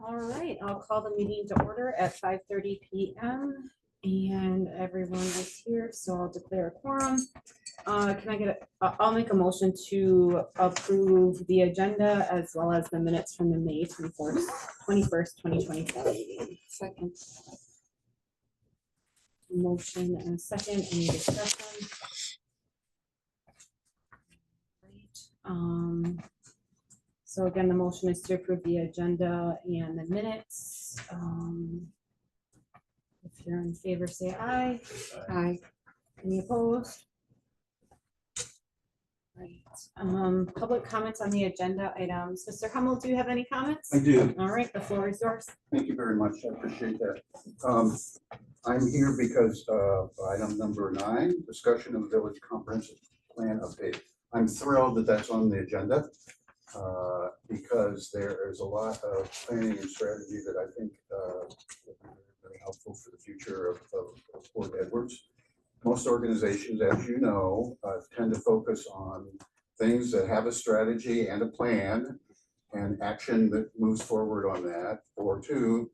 All right, I'll call the meeting to order at 5:30 p.m. and everyone is here, so I'll declare a quorum. Can I get I'll make a motion to approve the agenda as well as the minutes from the May 21st, 2024 meeting. Second. Motion and a second, any discussion? Great. So again, the motion is to approve the agenda and the minutes. If you're in favor, say aye. Aye. Any opposed? Right. Public comments on the agenda items. Mr. Hummel, do you have any comments? I do. All right, the floor is yours. Thank you very much. I appreciate that. I'm here because of item number 9, discussion of the village comprehensive plan update. I'm thrilled that that's on the agenda because there is a lot of planning and strategy that I think will be very helpful for the future of Port Edwards. Most organizations, as you know, tend to focus on things that have a strategy and a plan and action that moves forward on that, or 2,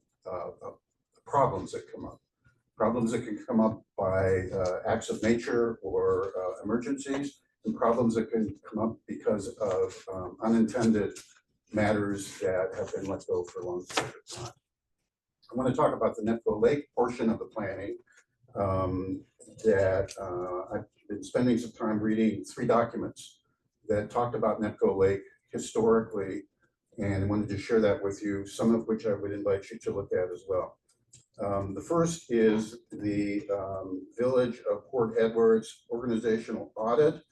problems that come up. Problems that can come up by acts of nature or emergencies, and problems that can come up because of unintended matters that have been let go for a long period of time. I want to talk about the Nepco Lake portion of the planning that I've been spending some time reading 3 documents that talked about Nepco Lake historically, and I wanted to share that with you, some of which I would invite you to look at as well. The first is the Village of Port Edwards organizational audit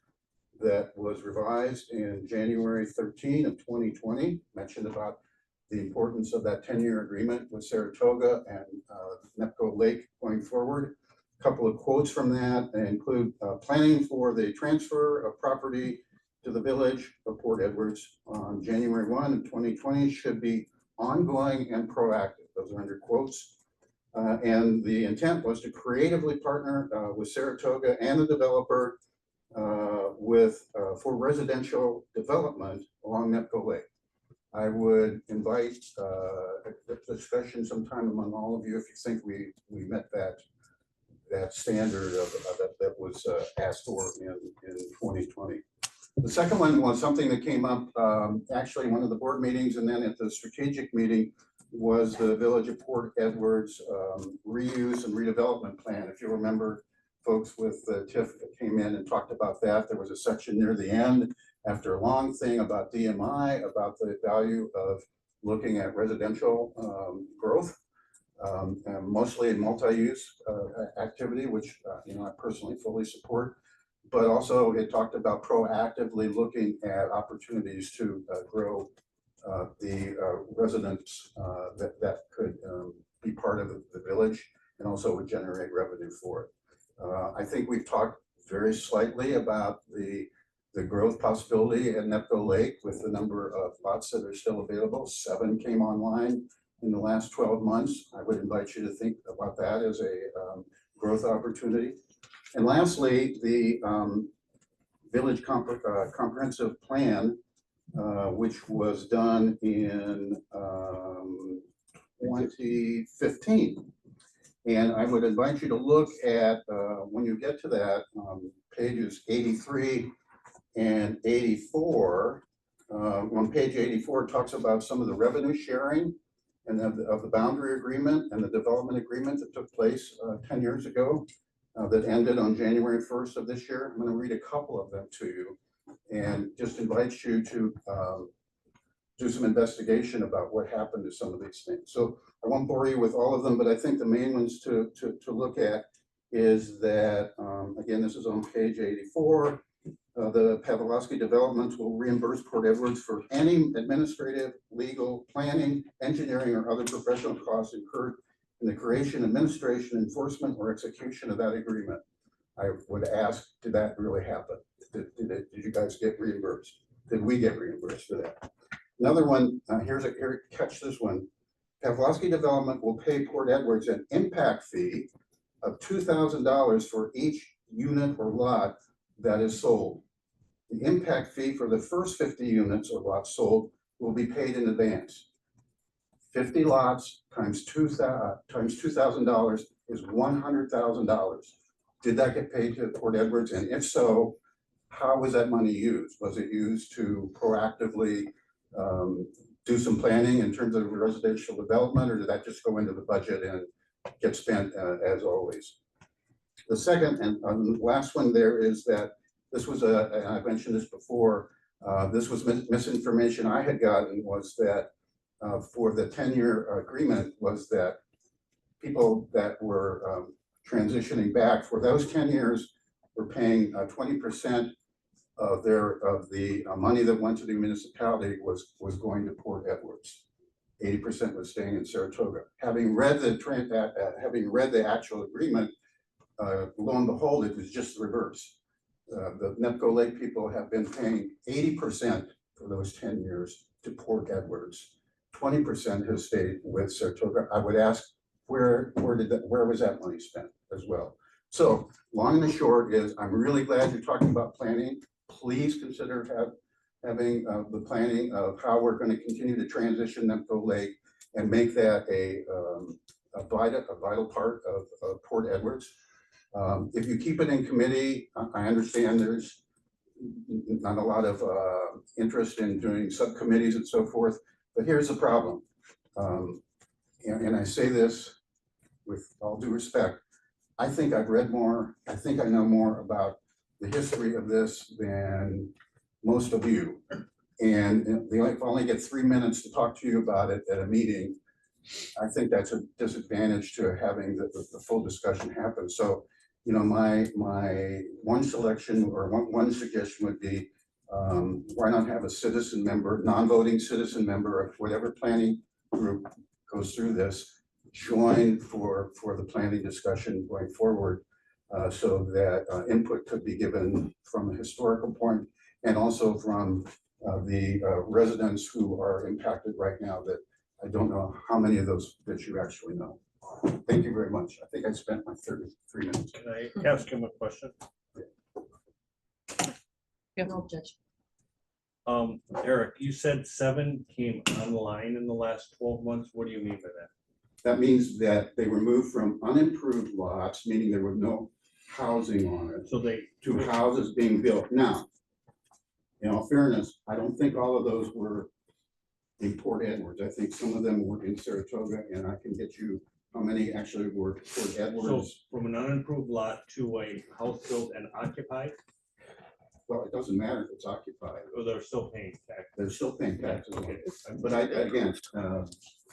that was revised in January 13 of 2020, mentioned about the importance of that 10-year agreement with Saratoga and Nepco Lake going forward. A couple of quotes from that include planning for the transfer of property to the Village of Port Edwards on January 1 of 2020 should be ongoing and proactive. Those are under quotes. And the intent was to creatively partner with Saratoga and the developer for residential development along Nepco Lake. I would invite a discussion sometime among all of you if you think we met that standard that was asked for in 2020. The second one was something that came up actually in one of the board meetings, and then at the strategic meeting was the Village of Port Edwards reuse and redevelopment plan. If you remember, folks with TIF that came in and talked about that, there was a section near the end after a long thing about DMI, about the value of looking at residential growth, and mostly multi-use activity, which I personally fully support. But also it talked about proactively looking at opportunities to grow the residents that could be part of the village and also would generate revenue for it. I think we've talked very slightly about the growth possibility at Nepco Lake with the number of lots that are still available. 7 came online in the last 12 months. I would invite you to think about that as a growth opportunity. And lastly, the Village Comprehensive Plan, which was done in 2015. And I would invite you to look at, when you get to that, pages 83 and 84. On page 84, it talks about some of the revenue sharing and of the boundary agreement and the development agreement that took place 10 years ago that ended on January 1st of this year. I'm going to read a couple of them to you and just invite you to do some investigation about what happened to some of these things. So I won't bore you with all of them, but I think the main ones to look at is that, again, this is on page 84. The Pavlovsky Development will reimburse Port Edwards for any administrative, legal, planning, engineering, or other professional costs incurred in the creation, administration, enforcement, or execution of that agreement. I would ask, did that really happen? Did you guys get reimbursed? Did we get reimbursed for that? Another one, here, catch this one. Pavlovsky Development will pay Port Edwards an impact fee of $2,000 for each unit or lot that is sold. The impact fee for the first 50 units or lots sold will be paid in advance. 50 lots times $2,000 is $100,000. Did that get paid to Port Edwards? And if so, how was that money used? Was it used to proactively do some planning in terms of residential development, or did that just go into the budget and get spent as always? The second and last one there is that this was and I mentioned this before, this was misinformation I had gotten, was that for the 10-year agreement was that people that were transitioning back for those 10 years were paying 20% of the money that went to the municipality was going to Port Edwards. 80% was staying in Saratoga. Having read the actual agreement, lo and behold, it was just the reverse. The Nepco Lake people have been paying 80% for those 10 years to Port Edwards. 20% has stayed with Saratoga. I would ask, where was that money spent as well? So long and the short is, I'm really glad you're talking about planning. Please consider having the planning of how we're going to continue to transition Nepco Lake and make that a vital part of Port Edwards. If you keep it in committee, I understand there's not a lot of interest in doing subcommittees and so forth, but here's the problem. And I say this with all due respect. I think I've read more, I think I know more about the history of this than most of you. And if I only get 3 minutes to talk to you about it at a meeting, I think that's a disadvantage to having the full discussion happen. So, you know, my one selection or one suggestion would be, why not have a citizen member, non-voting citizen member of whatever planning group goes through this, join for the planning discussion going forward, so that input could be given from a historical point and also from the residents who are impacted right now, that I don't know how many of those that you actually know. Thank you very much. I think I spent my 33 minutes. Can I ask him a question? No, Judge. Eric, you said 7 came online in the last 12 months. What do you mean by that? That means that they were moved from unimproved lots, meaning there was no housing on it, So they, to houses being built. Now, in all fairness, I don't think all of those were in Port Edwards. I think some of them were in Saratoga, and I can get you how many actually were Port so Edwards. from an unimproved lot to a house built and occupied, Well, it doesn't matter if it's occupied. or they're still paying tax? They're still paying taxes on Okay. it. But again,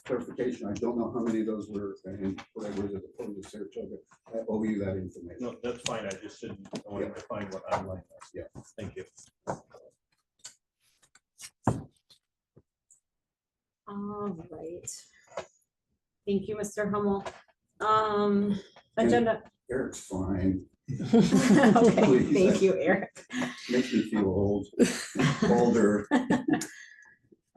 clarification, I don't know how many of those were in Port Edwards as opposed to Saratoga. I owe you that information. No, that's fine. I just didn't, I wanted to find what online was. Yeah. Thank you. All right. Thank you, Mr. Hummel. Agenda. Eric's fine. Okay, Please. thank you, Eric. Makes me feel old, older.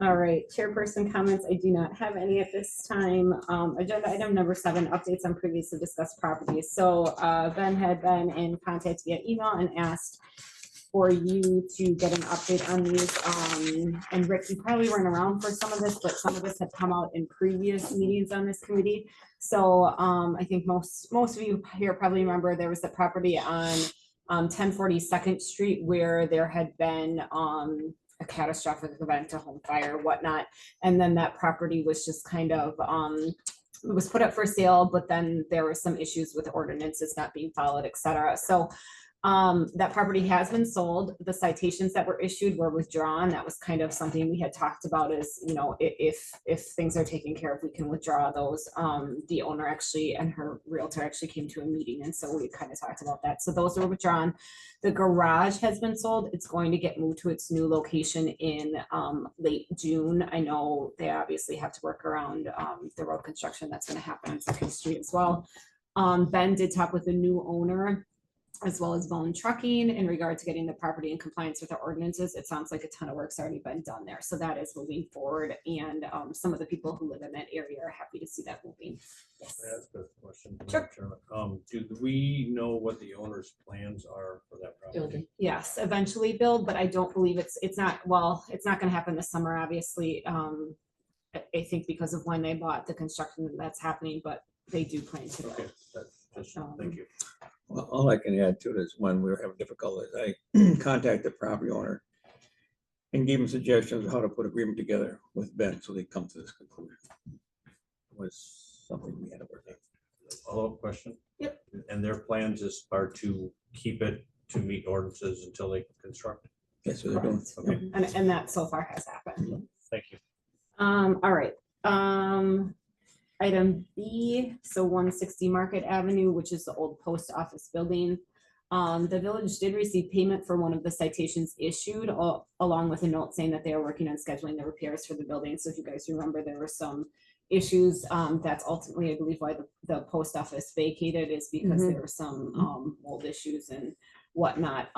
All right, chairperson comments. I do not have any at this time. Agenda item number 7, updates on previously discussed properties. So Ben had been in contact via email and asked for you to get an update on these. And Rick, you probably weren't around for some of this, but some of this had come out in previous meetings on this committee. So I think most of you here probably remember there was the property on 1042nd Street where there had been a catastrophic event, a home fire, whatnot. And then that property was just kind of, it was put up for sale, but then there were some issues with ordinances not being followed, et cetera. So that property has been sold. The citations that were issued were withdrawn. That was kind of something we had talked about, is, you know, if things are taken care of, we can withdraw those. The owner actually and her realtor actually came to a meeting, and so we kind of talked about that. So those are withdrawn. The garage has been sold. It's going to get moved to its new location in late June. I know they obviously have to work around the road construction that's going to happen on 2nd Street as well. Ben did talk with the new owner as well as Bone Trucking in regard to getting the property in compliance with the ordinances. It sounds like a ton of work's already been done there. So that is moving forward. And some of the people who live in that area are happy to see that moving. Yes. Can I ask a question? Sure. Chairman? Do we know what the owner's plans are for that property? Building. Yes, eventually build, but I don't believe it's not, well, it's not going to happen this summer, obviously. I think because of when they bought the construction that's happening, but they do plan to. Okay, that's just, thank you. Well, all I can add to it is when we were having difficulties, I contacted the property owner and gave him suggestions of how to put agreement together with Ben, so they come to this conclusion. It was something we had to work on. Follow-up question? Yep. And their plans are to keep it to meet ordinances until they construct? Yes, so they're doing. Correct. Okay. And that so far has happened. Thank you. All right. Item B, so 160 Market Avenue, which is the old post office building. The village did receive payment for one of the citations issued, along with a note saying that they are working on scheduling the repairs for the building. So if you guys remember, there were some issues. That's ultimately, I believe, why the post office vacated, is because there were some mold issues and whatnot.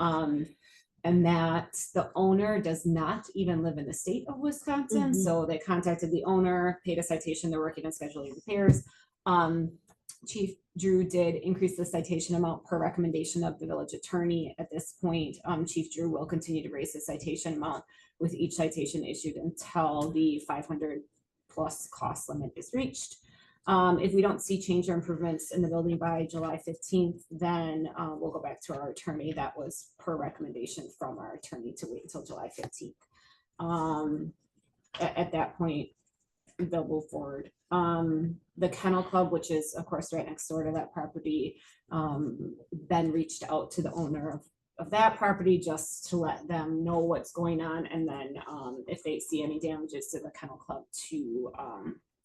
And that the owner does not even live in the state of Wisconsin. So they contacted the owner, paid a citation, they're working on scheduling repairs. Chief Drew did increase the citation amount per recommendation of the village attorney. At this point, Chief Drew will continue to raise the citation amount with each citation issued until the 500 plus cost limit is reached. If we don't see change or improvements in the building by July 15th, then we'll go back to our attorney. That was per recommendation from our attorney to wait until July 15th. At that point, they'll move forward. The Kennel Club, which is of course right next door to that property, Ben reached out to the owner of that property just to let them know what's going on, and then if they see any damages to the Kennel Club, to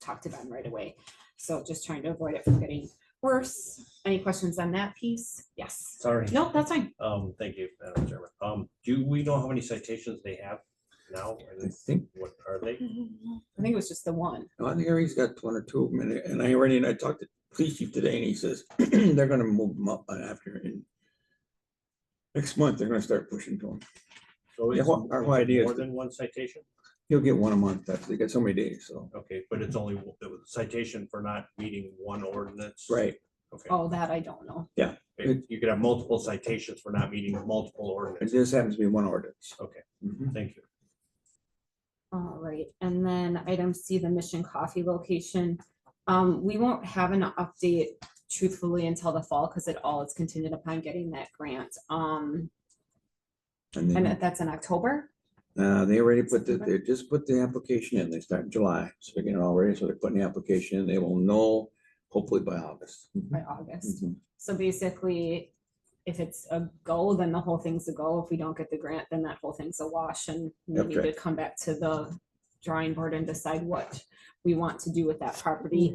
talk to Ben right away. So just trying to avoid it from getting worse. Any questions on that piece? Yes. Sorry. No, that's fine. Thank you, Madam Chairman. Do we know how many citations they have now? I think, What are they? I think it was just the one. I think he's got one or two of them, and I talked to the police chief today, and he says they're gonna move them up after in next month. They're gonna start pushing to them. So Yeah, it's our whole idea is more to- than one citation? He'll get one a month. They got so many days, so. Okay, but it's only the citation for not meeting one ordinance? Right. Okay. Oh, that I don't know. Okay, you could have multiple citations for not meeting multiple It ordinances. just happens to be one ordinance. Okay, Mhm. thank you. All right, and then item C, the Mission Coffee location. We won't have an update truthfully until the fall, because it all is contingent upon getting that grant. And And then, that's in October. they already they just put the application in. They start in July, so they're getting it all ready. So they're putting the application in. They will know hopefully by August. By August. Mhm. So basically, if it's a go, then the whole thing's a go. If we don't get the grant, then that whole thing's a wash, and we need Okay. to come back to the drawing board and decide what we want to do with that property.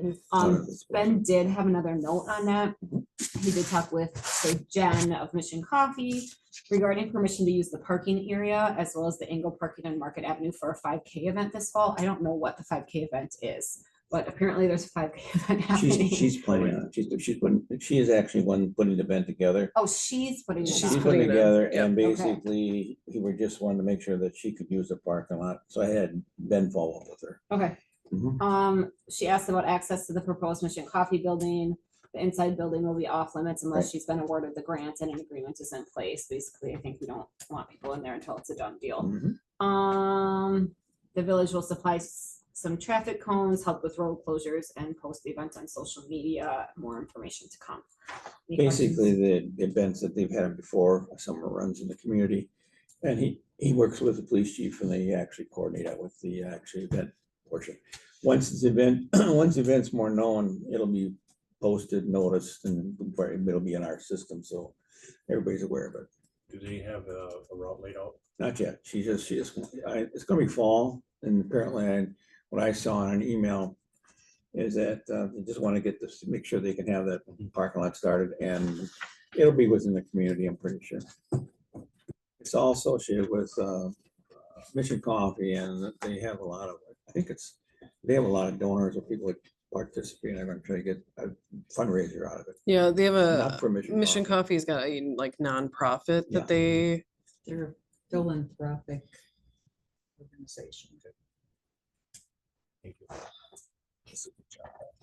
Ben did have another note on that. He did talk with Jen of Mission Coffee regarding permission to use the parking area as well as the angle parking on Market Avenue for a 5K event this fall. I don't know what the 5K event is, but apparently there's a 5K event happening. She's planning on it. She is actually one putting the event together. Oh, she's putting it She's on. putting it together, Yep. and Okay. basically, we were just wanted to make sure that she could use the parking lot. So I had Ben follow up with her. Okay. Mhm. She asked about access to the proposed Mission Coffee building. The inside building will be off limits unless Right. she's been awarded the grant and an agreement is in place. Basically, I think we don't want people in there until it's a done deal. Mhm. The village will supply some traffic cones, help with road closures, and post the event on social media. More information to come. Any Basically, questions? the events that they've had before, summer runs in the community. And he works with the police chief, and they actually coordinate out with the actual event portion. Once this event, once the event's more known, it'll be posted, noticed, and it'll be in our system, so everybody's aware of it. Do they have a route laid out? Not yet. It's gonna be fall, and apparently what I saw on an email is that they just want to get this, to make sure they can have that parking lot started, and it'll be within the community, I'm pretty sure. It's all associated with Mission Coffee, and they have a lot of, they have a lot of donors or people that participate. They're gonna try to get a fundraiser out of it. Yeah, they have Not a for Mission Mission Coffee. Coffee's got a like nonprofit Yeah. that they They're a philanthropic organization. Thank you.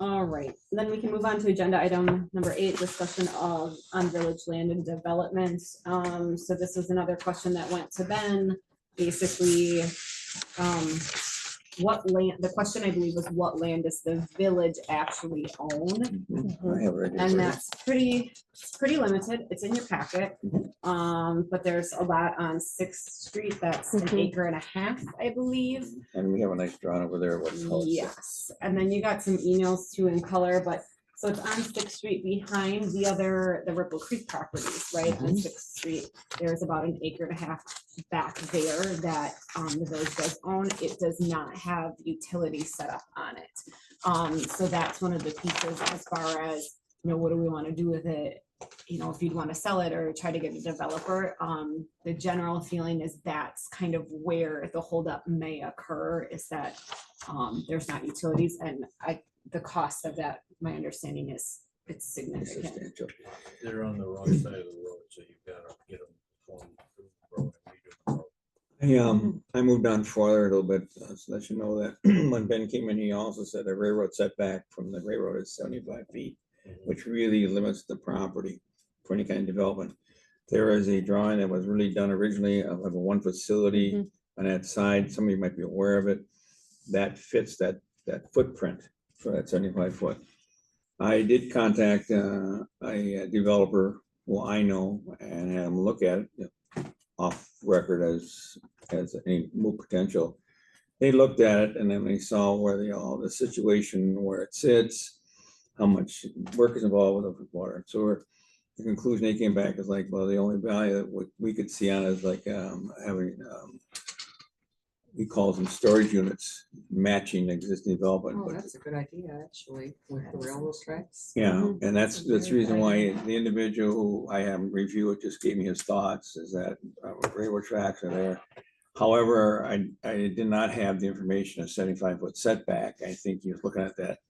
All right, then we can move on to agenda item number 8, discussion of on village land and development. So this is another question that went to Ben. Basically, what land, the question I believe was what land does the village actually own? I have it right here. And that's pretty limited. It's in your packet. But there's a lot on Sixth Street that's an acre and a half, I believe. And we have a nice drawing over there, what's called. Yes, and then you got some emails too in color, but so it's on Sixth Street behind the Ripple Creek properties, right? On Sixth Street, there's about an acre and a half back there that the village does own. It does not have utilities set up on it. So that's one of the pieces as far as, what do we want to do with it? If you'd want to sell it or try to get a developer, the general feeling is that's kind of where the holdup may occur, is that there's not utilities, and the cost of that, my understanding is it's significant. Substantial. They're on the wrong side of the road, so you've got to get them from the road and redo the road. I moved on farther a little bit, so that you know that when Ben came in, he also said the railroad setback from the railroad is 75 feet, which really limits the property for any kind of development. There is a drawing that was really done originally of a one facility on that side. Somebody might be aware of it. That fits that footprint for that 75 foot. I did contact a developer who I know and have him look at it off record as any move potential. They looked at it and then they saw where the situation where it sits, how much work is involved with the water. So the conclusion they came back is like, well, the only value that we could see on it is like having he calls them storage units matching existing development. Oh, but that's a good idea, actually, with the railroad tracks. yeah, and that's the Very reason good why idea. the individual who I haven't reviewed it just gave me his thoughts, is that railroad tracks are there. However, I did not have the information of 75 foot setback. I think you're looking at that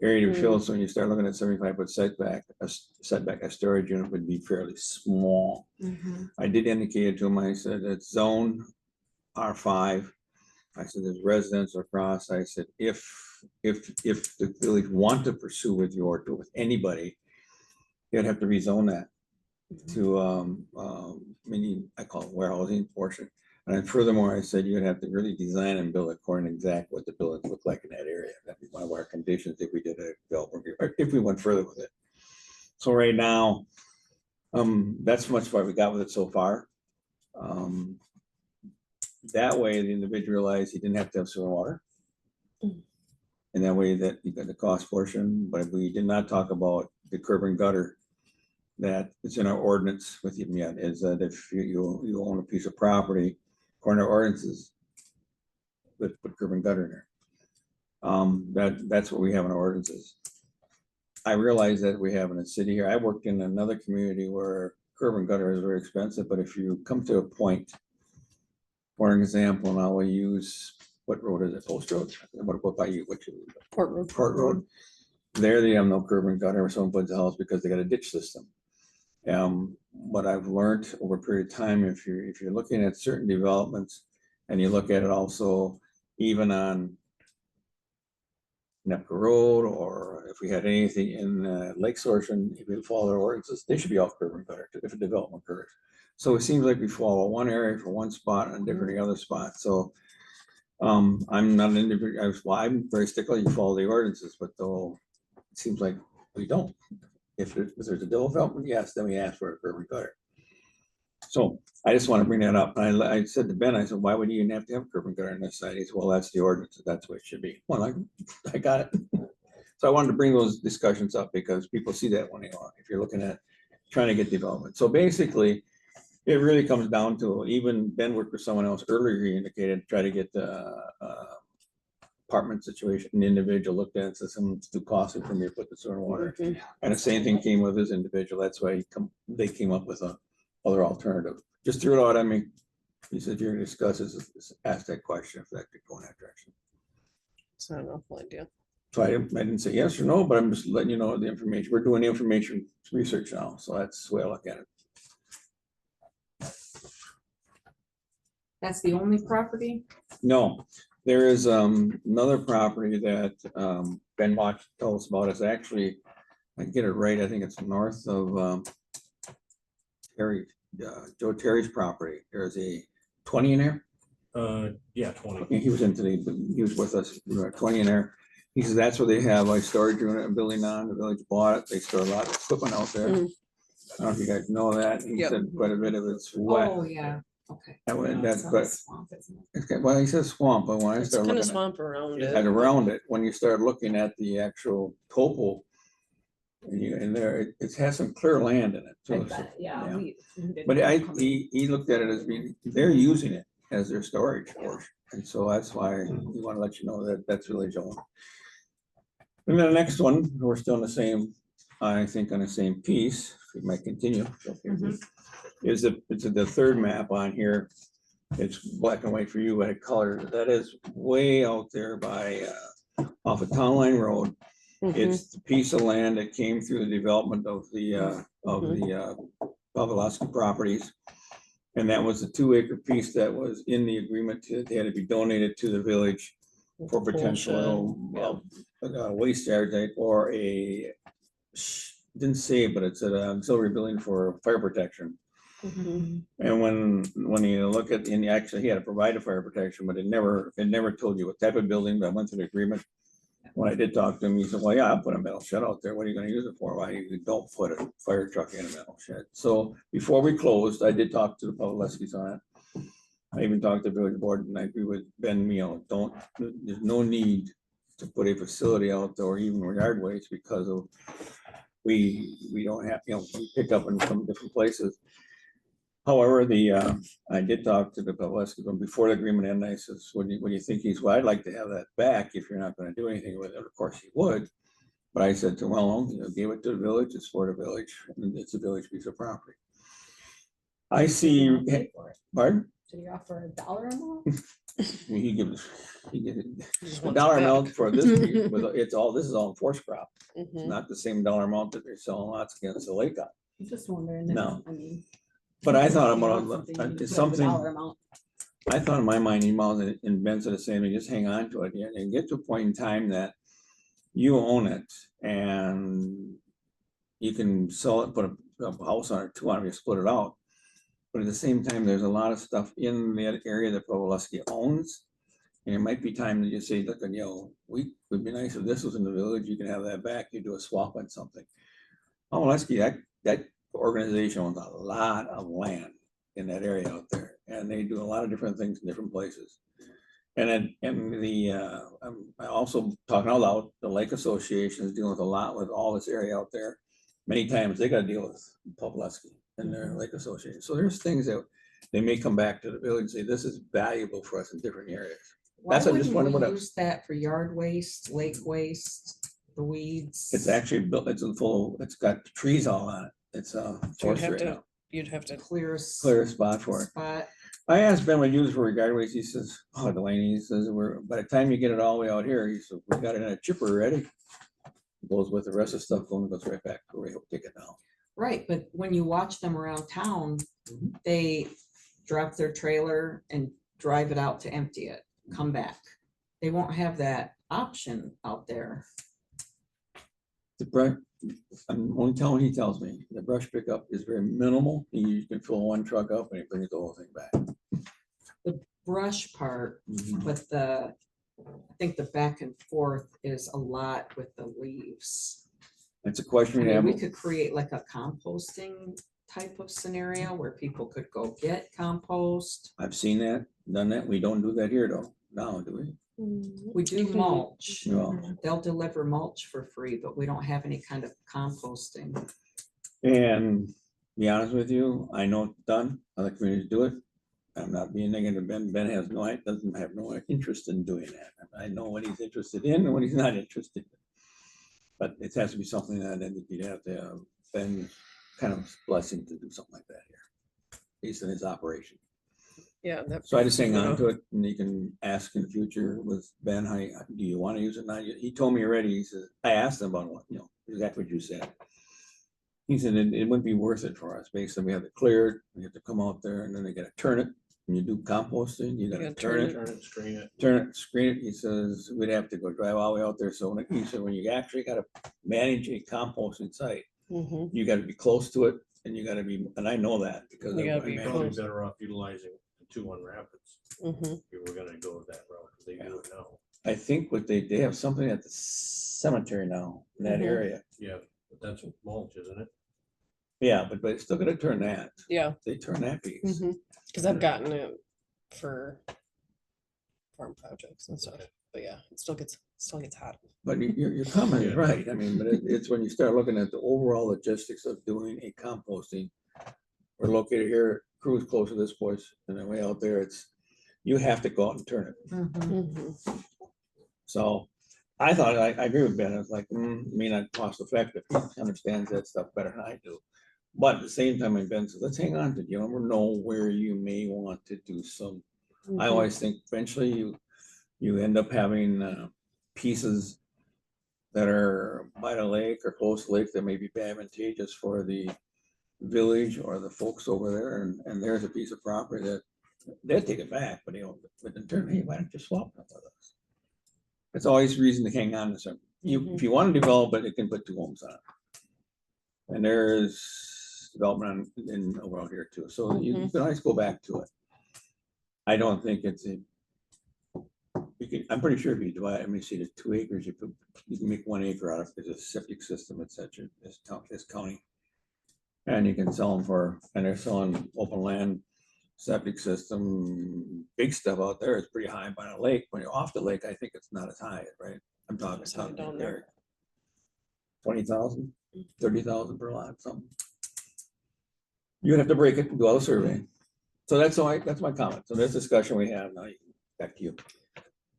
area to fill, so when you start looking at 75 foot setback, a storage unit would be fairly small. I did indicate it to him. I said it's zone R5. I said there's residents across. I said if the village want to pursue with anybody, you'd have to rezone that to meaning I call it warehousing portion. And then furthermore, I said you'd have to really design and build according to exactly what the buildings look like in that area. That'd be one of our conditions if we did a development, if we went further with it. So right now, that's much far we got with it so far. That way, the individual realized he didn't have to have sewer and water. And that way that you got the cost portion, but we did not talk about the curb and gutter that is in our ordinance with you yet, is that if you own a piece of property, according to our ordinances, put curb and gutter in there. That's what we have in our ordinances. I realize that we have in a city here. I worked in another community where curb and gutter is very expensive, but if you come to a point, for an example, and I will use, what road is it? Post Road? What about you? Port Road. Port Road. There they have no curb and gutter, or someone builds a house because they got a ditch system. What I've learned over a period of time, if you're looking at certain developments and you look at it also even on Nepka Road, or if we had anything in Lake Source, and if we follow their ordinances, they should be all curb and gutter if a development occurs. So it seems like we follow one area for one spot and different the other spot. So I'm not an individual. I'm very stickler. You follow the ordinances, but though it seems like we don't. If there's a development, yes, then we ask for a curb and gutter. So I just want to bring that up. I said to Ben, I said, why would you even have to have a curb and gutter on this side? He said, well, that's the ordinance. That's what it should be. Well, I got it. So I wanted to bring those discussions up because people see that when if you're looking at trying to get development. So basically, it really comes down to, even Ben worked with someone else earlier, he indicated, try to get the apartment situation, an individual looked at it, says it's too costly for me to put the sewer and water. And the same thing came with his individual. That's why they came up with a other alternative. Just threw it out at me. He said, you're gonna discuss this, ask that question if that could go in that direction. It's not an awful idea. So I didn't say yes or no, but I'm just letting you know the information. We're doing information research now. So that's the way I look at it. That's the only property? No, there is another property that Ben Watch told us about. It's actually, I can get it right, I think it's north of Joe Terry's property. There's a 20 in there. Yeah, 20. Okay, he was in today, but he was with us, we were at 20 in there. He says that's where they have a storage unit and building on, the village bought it, they store a lot of equipment out there. Mm. I don't know if you guys know that, he Yep. said quite a bit of it's wet. Oh, yeah, okay. That's, It's a but, swamp, isn't it? it's, well, he says swamp, but when I It's started kind of looking swamp around at it. around it, when you start looking at the actual topo. And you, and there, it has some clear land in it. I So it's- bet, yeah. yeah. we didn't But come in. he looked at it as being, they're using it as their storage portion. And so that's why we want to let you know that that's really Joan. And then the next one, we're still in the same, I think on the same piece, we might continue. Mhm. Is it's the third map on here. It's black and white for you, but color, that is way out there by, off of Town Line Road. Mhm. It's the piece of land that came through the development of the Pavlovsky properties. And that was a 2 acre piece that was in the agreement to, they had to be donated to the village for potential waste yard type or didn't say, but it's an auxiliary building for fire protection. Mhm. And when you look at, and actually he had to provide a fire protection, but it never told you what type of building, but I went through the agreement. When I did talk to him, he said, well, yeah, I'll put a metal shed out there. What are you gonna use it for? Why you don't put a fire truck in a metal shed? So before we closed, I did talk to the Pavlovskis on it. I even talked to the village board and I agree with Ben, there's no need to put a facility out there or even yard waste because of, we don't have, we pick up in some different places. However, I did talk to the Pavlovsky before the agreement ended. I says, what do you think? He's, well, I'd like to have that back if you're not gonna do anything with it. Of course he would. But I said to him, well, gave it to the village, it's for the village, and it's a village piece of property. I see, Did you pay for it? pardon? Did you offer a dollar amount? He gives Just a wants dollar it amount back. for this piece, but this is all force crop. It's Mhm. not the same dollar amount that they're selling lots against the lake on. I'm just wondering. if- No. I mean. But I thought if you want about, something, you need to it's put up the something. dollar amount. I thought in my mind, emails and Ben said the same, and just hang on to it and get to a point in time that you own it and you can sell it, put a house on it, two on it, you split it out. But at the same time, there's a lot of stuff in that area that Pavlovsky owns. And it might be time to just say, look, would be nice if this was in the village, you can have that back, you do a swap on something. Pavlovsky, that organization owns a lot of land in that area out there, and they do a lot of different things in different places. And I also talking out loud, the Lake Association is dealing with a lot with all this area out there. Many times they gotta deal with Pavlovsky and their Lake Association. So there's things that they may come back to the village and say, this is valuable for us in different areas. Why That's what I just wouldn't wondered we what use that for yard waste, lake waste, the weeds? It's actually built, it's got trees all on it. It's So forest right now. you'd have to, Clear Clear spot for it. spot. I asked Ben what he used for regard waste. He says, oh, Delaney, he says, by the time you get it all the way out here, he said, we got it in a chipper already. Goes with the rest of the stuff, going, goes right back to where he'll take it down. Right, but when you watch them around town, they drop their trailer and drive it out to empty it, come back. They won't have that option out there. The brush, I'm only telling what he tells me, the brush pickup is very minimal. You can fill one truck up and it brings the whole thing back. Brush part, but I think the back and forth is a lot with the leaves. It's a question I we mean, have. we could create like a composting type of scenario where people could go get compost. I've seen that, done that. We don't do that here though. Now, do we? We do mulch. No. They'll deliver mulch for free, but we don't have any kind of composting. And to be honest with you, I know it's done. Other communities do it. I'm not being negative. Ben doesn't have no interest in doing that. I know what he's interested in and what he's not interested in. But it has to be something that I think you'd have to have Ben kind of blessing to do something like that here. Based on his operation. yeah. So I just hang on to it and you can ask in the future with Ben, do you want to use it now? He told me already, he says, I asked him about what, exactly what you said. He said it wouldn't be worth it for us. Basically, we have to clear it, we have to come out there and then they gotta turn it. When you do composting, you gotta turn it, screen it. He says, we'd have to go drive all the way out there. So he said, when you actually gotta manage a composting site, you gotta be close to it and you gotta be, and I know that because. You gotta of be my Probably management. better off utilizing the two on Rapids. Mhm. You were gonna go that route, 'cause they do it now. I think what they have something at the cemetery now, in that Mhm. area. Yeah, but that's mulch, isn't it? Yeah, but it's still gonna turn that. Yeah, They turn that piece. because I've gotten it for farm projects and stuff, but yeah, it still gets hot. But your comment is Yeah. right. I mean, but it's when you start looking at the overall logistics of doing a composting. We're located here, Crew's close to this place, and then way out there, you have to go out and turn it. Mhm. So I thought, I agree with Ben, it's like, may not cost effective, he understands that stuff better than I do. But at the same time, when Ben says, let's hang on to it, you never know where you may want to do some. I always think eventually you end up having pieces that are by the lake or close to the lake that may be advantageous for the village or the folks over there, and there's a piece of property that they'll take it back, but but in turn, hey, why don't you swap it with us? It's always reason to hang on to something. If you want to develop it, it can put two homes on it. And there's development in over here too, so you can always go back to it. I don't think it's I'm pretty sure if you divide, I mean, see, there's 2 acres, you can make 1 acre out of it, as a septic system, et cetera, this county. And you can sell them and they're selling open land, septic system, big stuff out there. It's pretty high by the lake. When you're off the lake, I think it's not as high, right? I'm talking It's high down there. 20,000, 30,000 per lot, something. You'd have to break it and do all the survey. So that's my comment. So this discussion we have now, back to you.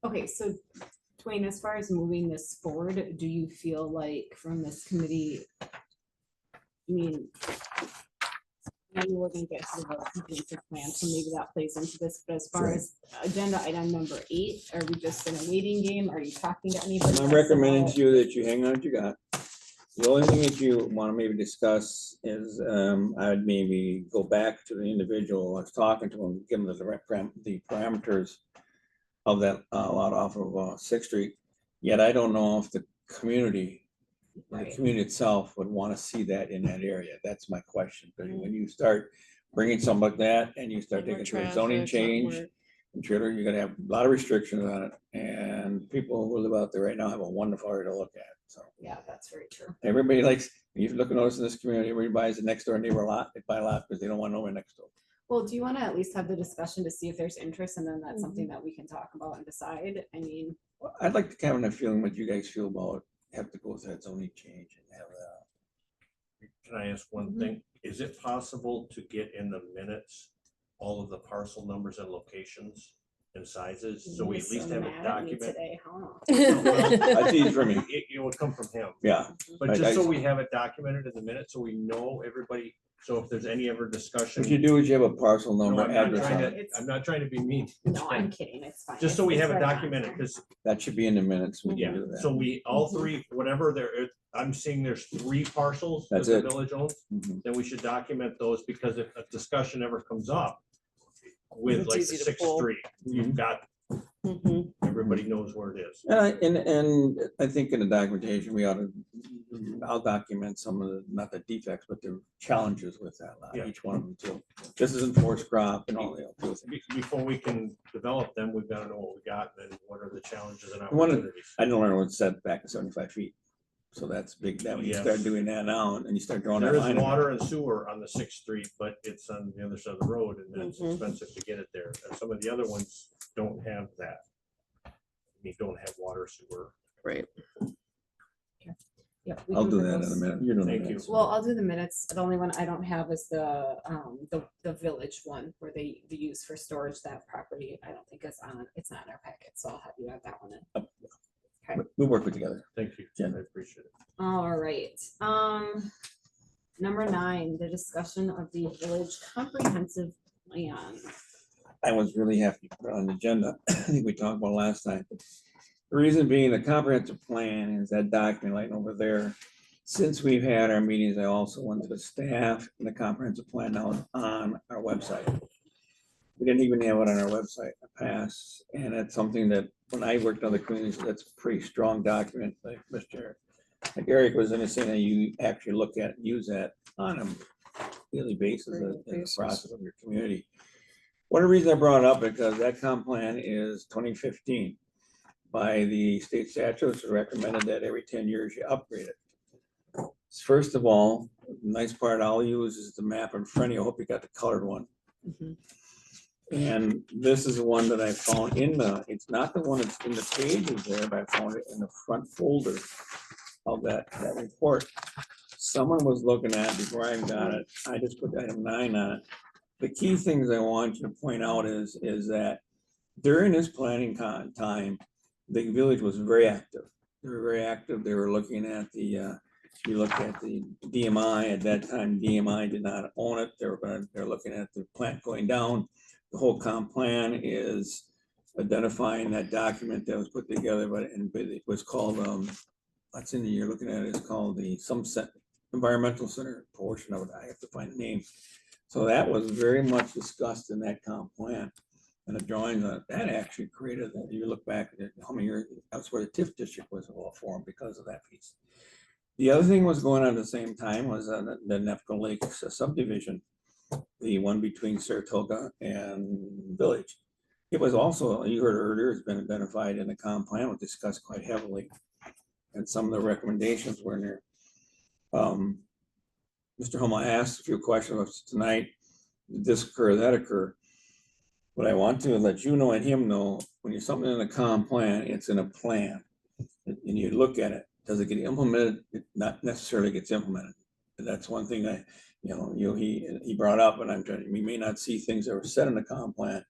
Okay, so Dwayne, as far as moving this forward, do you feel like from this committee, I mean, I know we're gonna get to the comprehensive plan, so maybe that plays into this, but as far Right. as agenda item number 8, are we just in a waiting game? Are you talking to anybody? I'm else recommending about- to you that you hang on what you got. The only thing that you want to maybe discuss is, I would maybe go back to the individual I was talking to him, give him the parameters of that lot off of Sixth Street. Yet I don't know if the community Right. itself would want to see that in that area. That's my question. But when you start bringing something like that and you start More taking to a zoning traffic, lot change, more- and trailer, you're gonna have a lot of restrictions on it. And people who live out there right now have a wonderful area to look at. So Yeah, that's very true. everybody likes, you look at those in this community, everybody buys the next door neighbor a lot. They buy a lot because they don't want no one next door. Well, do you want to at least have the discussion to see if there's interest, and then that's something that we can talk about and decide? I mean, Well, I'd like to kind of feeling what you guys feel about have to go through that zoning change and have Can I ask one thing? Is it possible to get in the minutes all of the parcel numbers and locations and sizes? So we at you're least so have a mad at me document. today, huh? That's easy for me. It would come from him. Yeah. But I- just so I- we have it documented in the minutes, so we know everybody, so if there's any ever discussion. What you do is you have a parcel No, number, I'm not address trying on to, it. I'm not trying to be mean. No, I'm kidding, it's fine. Just so we It's have it right on documented, there. because, That should be in the minutes. We yeah, can do that. so we, all three, whatever I'm seeing there's 3 parcels that That's the it. village owns. Mhm. Then we should document those, because if a discussion ever comes up with It's like the easy to 6th pull. Street, you've got, Mhm. everybody knows where it is. And I think in the documentation, I'll document some of the, not the defects, but the challenges with that lot, Yeah. each one of them too. This isn't forced crop and all the other things. Before we can develop them, we've got to know what we got, and then what are the challenges and One of- opportunities. I didn't learn what's set back to 75 feet. So that's big. That when you Yes. start doing that now and you start drawing that There is line. in water and sewer on the 6th Street, but it's on the other side of the road, and it's Mhm. expensive to get it there. And some of the other ones don't have that. You don't have water, sewer. Right. Yep, we I'll can do put that in a those- minute. You're doing Thank the you. minutes. Well, I'll do the minutes. The only one I don't have is the village one where they use for storage. That property, I don't think it's not in our packet, so I'll have you add that one in. We'll work together. Thank you, Jen. I appreciate it. All right, number 9, the discussion of the village comprehensive plan. I was really happy to put it on the agenda. I think we talked about it last time. The reason being the comprehensive plan is that document like over there. Since we've had our meetings, I also went to the staff and the comprehensive plan now is on our website. We didn't even have it on our website in the past, and it's something that when I worked on the communities, that's a pretty strong document, like Eric was in saying that you actually look at, use that on a daily basis in the process of your community. One of the reasons I brought it up because that comp plan is 2015. By the state statutes, it recommended that every 10 years you upgrade it. First of all, the nice part I'll use is the map in front of you. I hope you got the colored one. Mhm. And this is the one that I found in it's not the one that's in the pages there, but I found it in the front folder of that report. Someone was looking at it before I got it. I just put item 9 on it. The key things I want you to point out is that during this planning time, the village was very active. They were very active. They were looking at you looked at the DMI at that time. DMI did not own it. They're looking at the plant going down. The whole comp plan is identifying that document that was put together, but it was called what's in the you're looking at it is called the Sunset Environmental Center portion of it. I have to find the name. So that was very much discussed in that comp plan. And the drawings on that actually created that. You look back at how many years, that's where the TIF district was all formed because of that piece. The other thing was going on at the same time was the Nefco Lakes subdivision, the one between Saratoga and Village. It was also, you heard earlier, it's been identified in the comp plan, was discussed quite heavily. And some of the recommendations were in there. Mr. Hummel asked a few questions tonight. Did this occur, that occur? What I want to let you know and him know, when you're something in a comp plan, it's in a plan. And you look at it, does it get implemented? It not necessarily gets implemented. And that's one thing he brought up, and I'm trying, we may not see things that were set in the comp plan,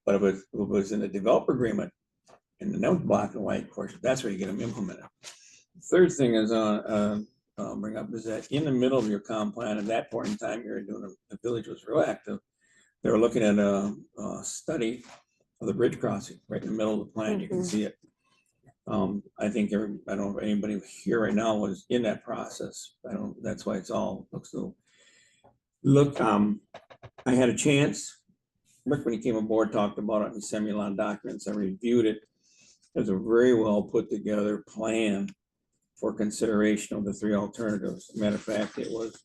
but if it was in the developer agreement, and the note black and white portion, that's where you get them implemented. The third thing is I'll bring up is that in the middle of your comp plan, at that point in time, you're doing the village was real active. They were looking at a study of the bridge crossing right in the middle of the plan. You can see it. I think I don't know if anybody here right now was in that process. That's why it's all looks so. Look, I had a chance. Rick, when he came aboard, talked about it and sent me a lot of documents. I reviewed it. There's a very well put together plan for consideration of the 3 alternatives. Matter of fact, it was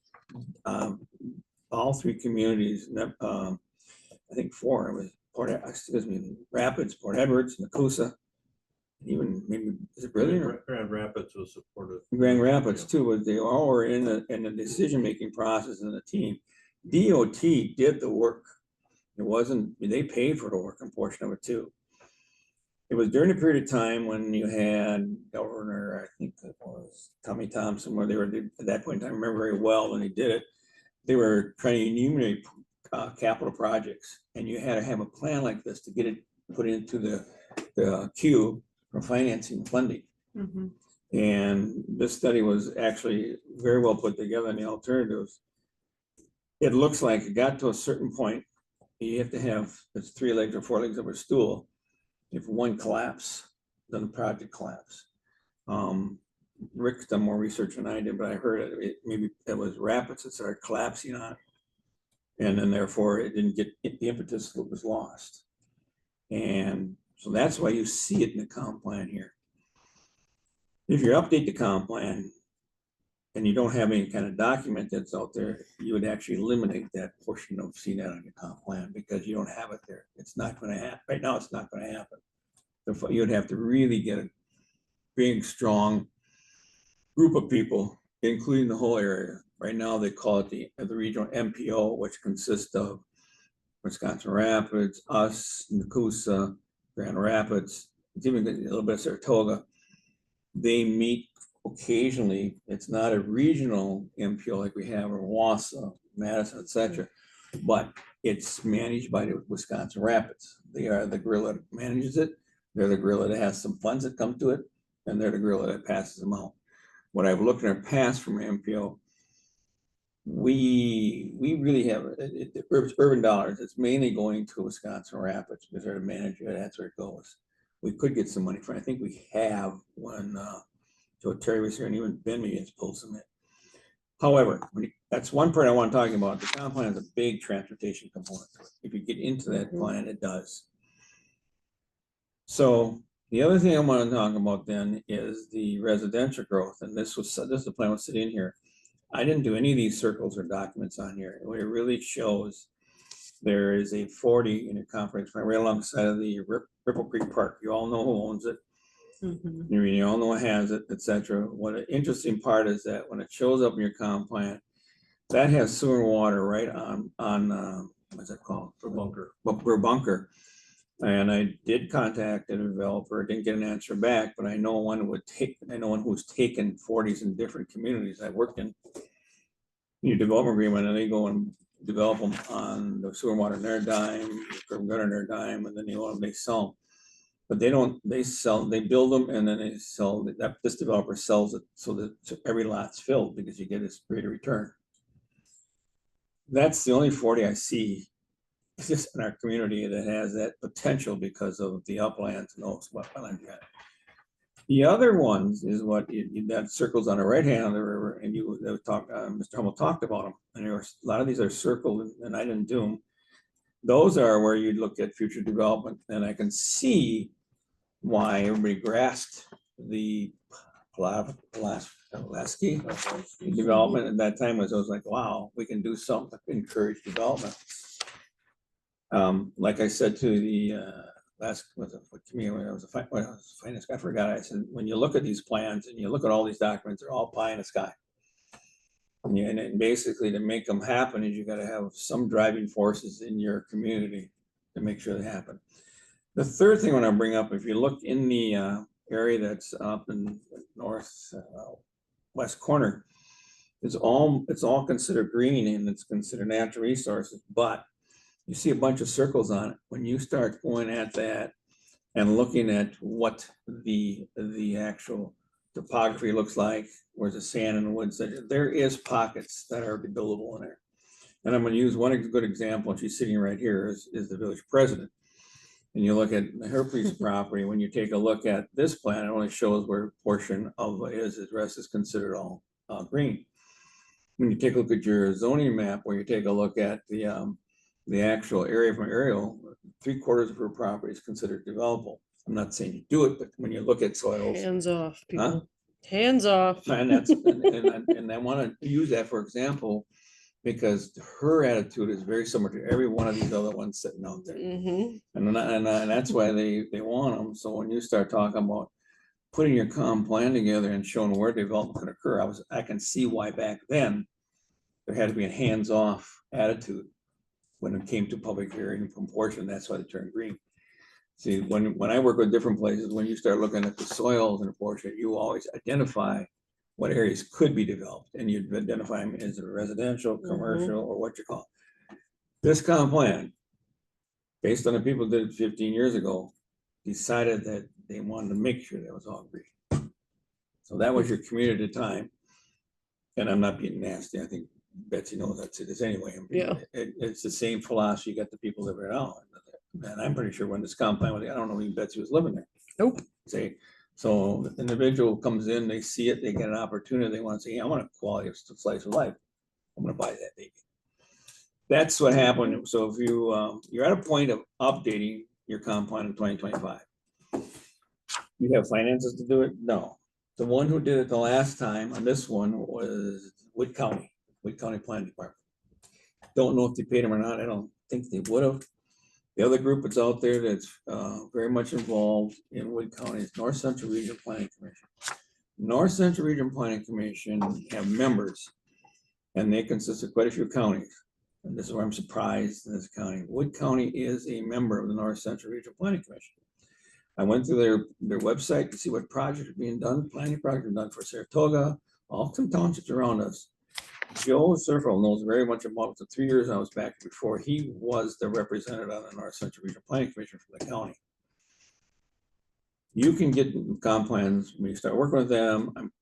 all 3 communities. I think 4. It was Rapids, Port Edwards, Nakusa, even maybe is it Brilliant? Grand Rapids was supportive. Grand Rapids too. They all were in the decision making process in the team. DOT did the work. It wasn't, they paid for the work and portion of it too. It was during a period of time when you had Governor, I think it was Tommy Thompson, where they were at that point in time, I remember very well when they did it. They were trying to enumerate capital projects, and you had to have a plan like this to get it put into the queue for financing funding. Mhm. And this study was actually very well put together in the alternatives. It looks like it got to a certain point, you have to have, it's 3 legs or 4 legs of a stool. If one collapse, then the project collapse. Rick's done more research than I did, but I heard maybe it was Rapids that started collapsing on it. And then therefore it didn't get, the impetus was lost. And so that's why you see it in the comp plan here. If you update the comp plan and you don't have any kind of document that's out there, you would actually eliminate that portion of seeing that on your comp plan because you don't have it there. It's not going to happen. Right now, it's not going to happen. You'd have to really get a big, strong group of people, including the whole area. Right now, they call it the regional MPO, which consists of Wisconsin Rapids, us, Nakusa, Grand Rapids, it's even a little bit of Saratoga. They meet occasionally. It's not a regional MPO like we have in Wausau, Madison, etc., but it's managed by the Wisconsin Rapids. They are the gorilla that manages it. They're the gorilla that has some funds that come to it, and they're the gorilla that passes them out. What I've looked at past from MPO, we really have urban dollars. It's mainly going to Wisconsin Rapids because they're the manager. That's where it goes. We could get some money from. I think we have when Joe Terry was here, and even Ben maybe has pulled some in. However, that's one part I want to talk about. The comp plan has a big transportation component to it. If you get into that plan, it does. So the other thing I want to talk about then is the residential growth, and this is the plan was sitting in here. I didn't do any of these circles or documents on here. What it really shows there is a 40 in your conference right alongside of the Ripple Creek Park. You all know who owns it. Mhm. You all know who has it, etc. What an interesting part is that when it shows up in your comp plan, that has sewer and water right on what's that called? bunker. Bunker. And I did contact a developer, didn't get an answer back, but I know one who's taken 40s in different communities I worked in. You development agreement and they go and develop them on the sewer and water in their dime, curb gutter in their dime, and then they sell them. But they build them and then they sell, this developer sells it so that every lot's filled because you get this greater return. That's the only 40 I see just in our community that has that potential because of the uplands and those wetlands. The other ones is that circles on the right hand of the river, and Mr. Hummel talked about them, and a lot of these are circled, and I didn't do them. Those are where you look at future development, and I can see why everybody grasped the Pulaski development at that time. I was like, wow, we can do something to encourage development. Like I said to the last, was it what community, when I was a finance guy, I forgot, I said, when you look at these plans and you look at all these documents, they're all pie in the sky. And basically to make them happen is you got to have some driving forces in your community to make sure they happen. The third thing I want to bring up, if you look in the area that's up in north west corner, it's all considered green and it's considered natural resources, but you see a bunch of circles on it. When you start going at that and looking at what the actual topography looks like, where's the sand and the woods, there is pockets that are buildable in there. And I'm going to use one good example. She's sitting right here is the village president. And you look at her piece of property, when you take a look at this plan, it only shows where a portion of it is, the rest is considered all green. When you take a look at your zoning map, where you take a look at the actual area from aerial, 3/4 of her property is considered developable. I'm not saying you do it, but when you look at soils. Hands off, people. Huh? Hands off. And and I want to use that for example, because her attitude is very similar to every one of these other ones sitting out there. Mhm. And that's why they want them. So when you start talking about putting your common plan together and showing where development can occur, I can see why back then there had to be a hands-off attitude when it came to public hearing and proportion. That's why they turned green. See, when I work with different places, when you start looking at the soils and proportion, you always identify what areas could be developed, and you identify them as a residential, commercial, or what you call it. This common plan, based on the people that did it 15 years ago, decided that they wanted to make sure that was all green. So that was your community at the time. And I'm not being nasty. I think Betsy knows that's it anyway. Yeah. It's the same philosophy you got the people that were out. And I'm pretty sure when this compound, I don't know if Betsy was living there. Nope. Say, so the individual comes in, they see it, they get an opportunity, they want to say, hey, I want a quality of slice of life. I'm going to buy that baby. That's what happened. So if you're at a point of updating your compound in 2025, you have finances to do it? No. The one who did it the last time on this one was Wood County Planning Department. Don't know if they paid them or not. I don't think they would have. The other group that's out there that's very much involved in Wood County is North Central Region Planning Commission. North Central Region Planning Commission have members, and they consist of quite a few counties. And this is where I'm surprised in this county. Wood County is a member of the North Central Region Planning Commission. I went through their website to see what projects are being done. Planning projects are done for Saratoga, all some townships around us. Joe Surfel knows very much about the 3 years I was back before. He was the representative on the North Central Regional Planning Commission for the county. You can get comp plans when you start working with them.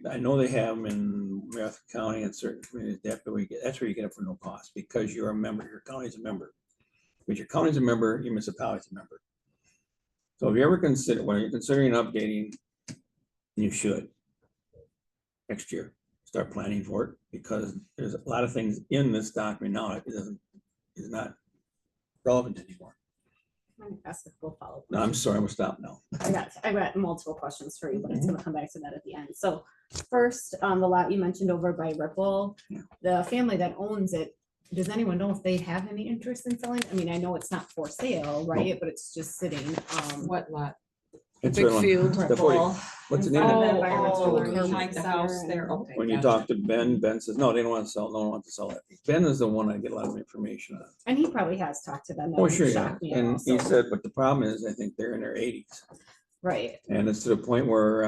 I know they have them in Marathon County and certain communities. That's where you get it for no cost because you're a member, your county's a member. If your county's a member, your municipality's a member. So if you ever consider, when you're considering updating, you should next year start planning for it because there's a lot of things in this document now that is not relevant anymore. I'm gonna ask a full follow-up. No, I'm sorry, I'm gonna stop now. I got multiple questions for you, but it's gonna come back to that at the end. So first, the lot you mentioned over by Ripple, Yeah. the family that owns it does anyone know if they have any interest in selling? I mean, I know it's not for sale, right? But it's just sitting, What lot? It's Big right on- field. the 40 What's the name of it? environmental learning Behind the house there, okay. When you gotcha. talk to Ben, Ben says, no, they don't want to sell, no one wants to sell it. Ben is the one I get a lot of information on. And he probably has talked to them. that Oh, would sure, yeah. shock me And he also. said, but the problem is, I think they're in their 80s. Right, And it's to the point where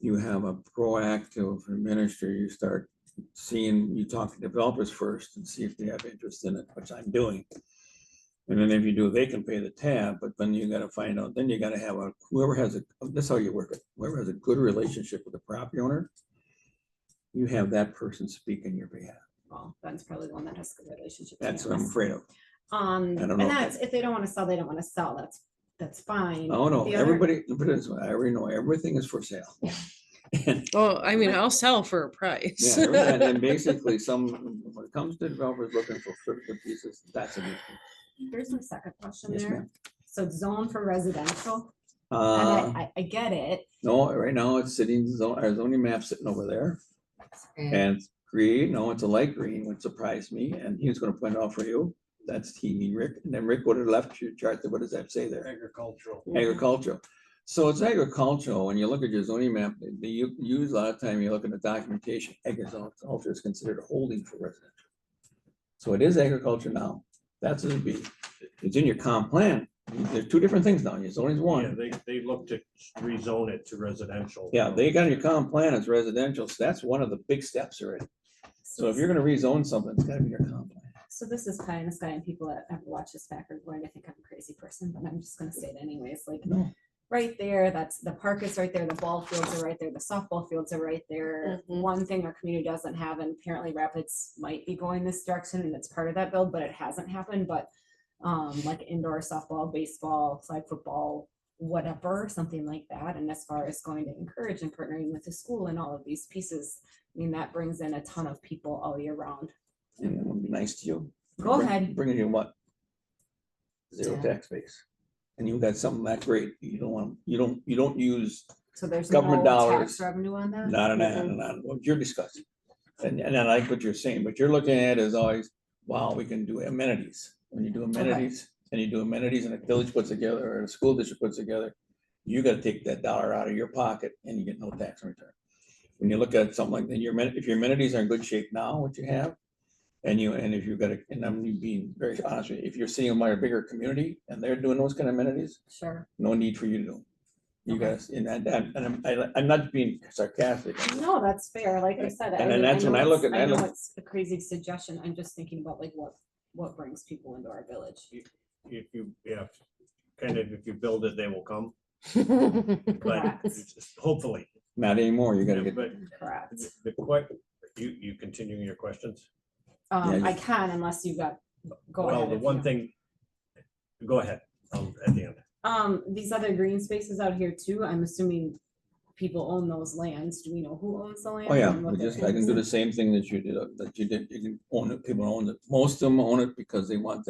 you have a proactive administrator, you start seeing, you talk to developers first and see if they have interest in it, which I'm doing. And then if you do, they can pay the tab, but then you gotta find out, then you gotta have whoever has that's how you work it, whoever has a good relationship with the property owner, you have that person speak in your behalf. well, Ben's probably the one that has a good relationship. to be That's what I'm honest. afraid of. I don't And know. that's, if they don't wanna sell, they don't wanna sell, that's fine. Oh, no, The other- everybody, put it this way, I already know, everything is for sale. And Well, I mean, I'll sell for a price. yeah, and then basically when it comes to developers looking for critical pieces, that's a good thing. Here's my second question Yes, there. ma'am. So it's zoned for residential, and Uh, I get it. no, right now it's sitting, our zoning map sitting over there. And it's green, no, it's a light green, which surprised me, and he was gonna point out for you, that's TV, Rick, and then Rick would have left your chart, there. What does that say there? Agricultural. Agricultural. So it's agricultural, when you look at your zoning map, you use a lot of time, you look at the documentation, agriculture is considered a holding for residential. So it is agriculture now, that's what it'd be, it's in your comp plan, there's two different things now, your zoning's Yeah, one. they look to rezone it to residential. Yeah, they got your comp plan as residential, so that's one of the big steps already. So if you're gonna rezone something, it's gotta be your comp plan. So this is pie in the sky, and people that ever watch this back are going to think I'm a crazy person, but I'm just gonna say it anyways, like. No. Right there, that's, the park is right there, the ball fields are right there, the softball fields are right there. Mhm. One thing our community doesn't have, and apparently Rapids might be going this direction, and it's part of that build, but it hasn't happened, but. Like indoor softball, baseball, flag football, whatever, something like that, and as far as going to encourage and partnering with the school and all of these pieces. I mean, that brings in a ton of people all year round. And it would be nice to you. Go Bring- ahead. Bringing you what? Zero Yeah. tax base. And you got something that great, you don't want, you don't use, So there's Government no dollars. tax revenue on that? not what you're discussing. And I like what you're saying, but you're looking at is always, wow, we can do amenities. When you do amenities, and you do amenities and a village puts together, or a school district puts together, you gotta take that dollar out of your pocket and you get no tax in return. When you look at something like that, if your amenities are in good shape now, what you have, and if you've got a, and I'm being very honest with you, if you're seeing a bigger community and they're doing those kind of amenities, Sure. no need for you to do. 'Em. You Okay. guys, and I'm not being sarcastic. No, that's fair, like I said. And then that's when I know look it's- at- I I know look- it's a crazy suggestion, I'm just thinking about like what brings people into our village. If you, yeah, kind of, if you build it, they will come, but Correct. it's- hopefully. Not anymore, you gotta Yeah, get, But Correct. you continuing your questions? Yeah, I can unless you got, go ahead. Well, the if one you- thing, go ahead, at the end. These other green spaces out here too, I'm assuming people own those lands. Do we know who owns the land? oh yeah, and what their I can do the plans same thing that you did, you can own it, people own it, most of them own it because they want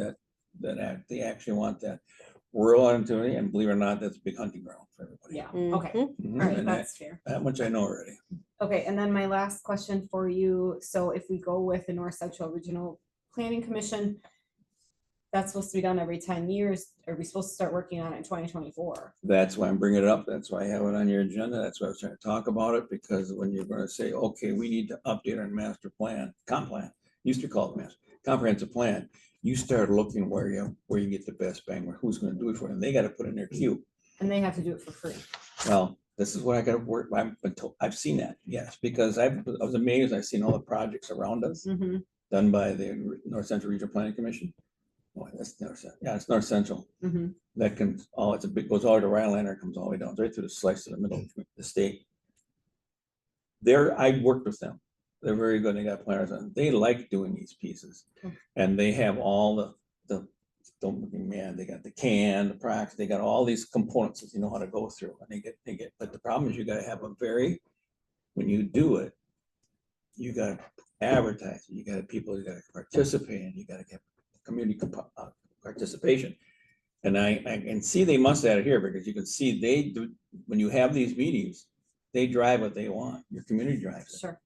they actually want that rural opportunity, and believe it or not, that's a big hunting ground for are? everybody. Yeah, okay, Mhm, all right, and that that's fair. much I know already. Okay, and then my last question for you, so if we go with the North Central Regional Planning Commission, that's supposed to be done every 10 years, are we supposed to start working on it in 2024? That's why I'm bringing it up. That's why I have it on your agenda. That's why I was trying to talk about it, because when you're gonna say, okay, we need to update our master plan, comp plan, used to call it master, comprehensive plan. You start looking where you get the best bang, where who's gonna do it for you, and they gotta put in their queue. And they have to do it for free. Well, this is what I gotta work, I've seen that, yes, because I was amazed. I've seen all the projects around us Mhm, done by the North Central Regional Planning Commission. Oh, that's it's North Central. mhm. That can, it's a big, goes all the way to Rhinelander, comes all the way down, right through the slice of the middle of the state. I worked with them. They're very good. They got planners on. They like doing these pieces. Okay. And they have all they got the can, the practice, they got all these components that you know how to go through. And they get, but the problem is you gotta have when you do it, you gotta advertise, you gotta people, you gotta participate, and you gotta get community participation. And I can see they must add it here, because you can see they do, when you have these meetings, they drive what they want. Your community drives it. Sure.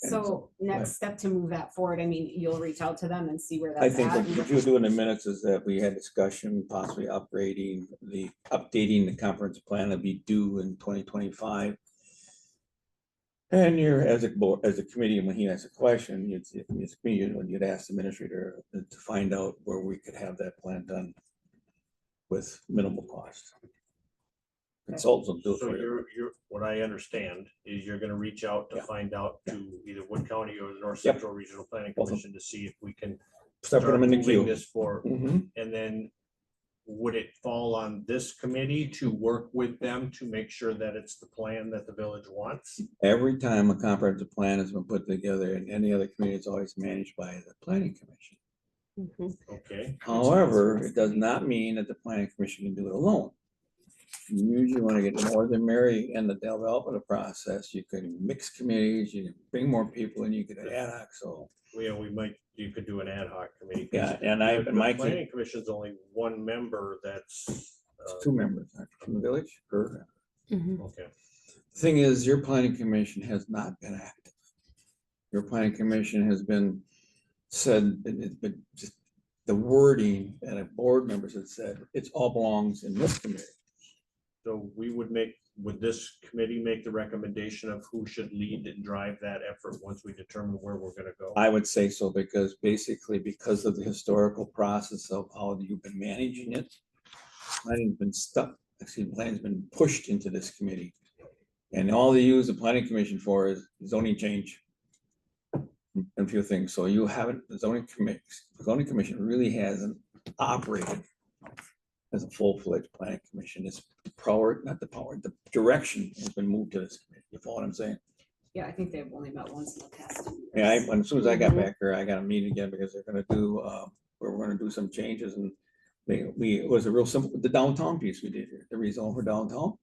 So next step to move that forward, I mean, you'll reach out to them and see where I that's think at. what you'll do in the minutes is that we had discussion, possibly updating the conference plan to be due in 2025. And you're, as a board, as a committee, when he asks a question, you'd ask the administrator to find out where we could have that plan done with minimal cost. Consultants will do it So for you. what I understand is you're gonna reach out to Yeah. find out to either Wood County or the North Yep. Central Regional Planning Both of them. Commission to see if we can Start putting them in the moving queue. this for, Mhm. and then would it fall on this committee to work with them to make sure that it's the plan that the village wants? Every time a comprehensive plan has been put together in any other community, it's always managed by the planning commission. Okay, However, it does not mean that the planning commission can do it alone. You usually want to get more than Mary in the development process. You can mix committees, you can bring more people and you could ad hoc, so. you could do an ad hoc committee. 'cause Yeah, and I, the in my Planning case, Commission's only one member that's, two members from the village. Or, okay. thing is, your planning commission has not been active. Your planning commission has been said, it's been just the wording and a board members have said, it's all belongs in this committee. So would this committee make the recommendation of who should lead and drive that effort once we determine where we're gonna go? I would say so, because basically, because of the historical process of how you've been managing it, planning's been stuck, planning's been pushed into this committee. And all they use the planning commission for is zoning change. And a few things, so you haven't, the zoning commission really hasn't operated as a full-fledged planning commission. It's the direction has been moved to this committee. You follow what I'm saying? Yeah, I think they've only met once in the past 2 years. Yeah, as soon as I got back there, I got a meeting again because they're gonna do, we're gonna do some changes and it was a real simple, the downtown piece we did here, the rezone for downtown.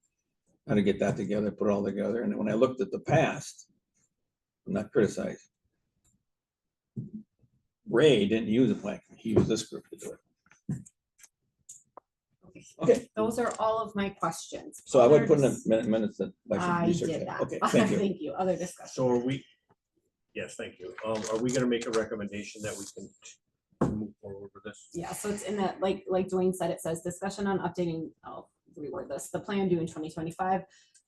How to get that together, put it all together. And when I looked at the past, I'm not criticizing. Ray didn't use a plan, he used this group to do it. Okay, Those are all of my questions. so I would Other put in dis- the minutes that I I should research did that. that. Okay, thank you. Thank you. Other discussion. So yes, thank you. Are we gonna make a recommendation that we can move forward with this? Yeah, so it's in that, like Dwayne said, it says discussion on updating, I'll reword this, the plan due in 2025.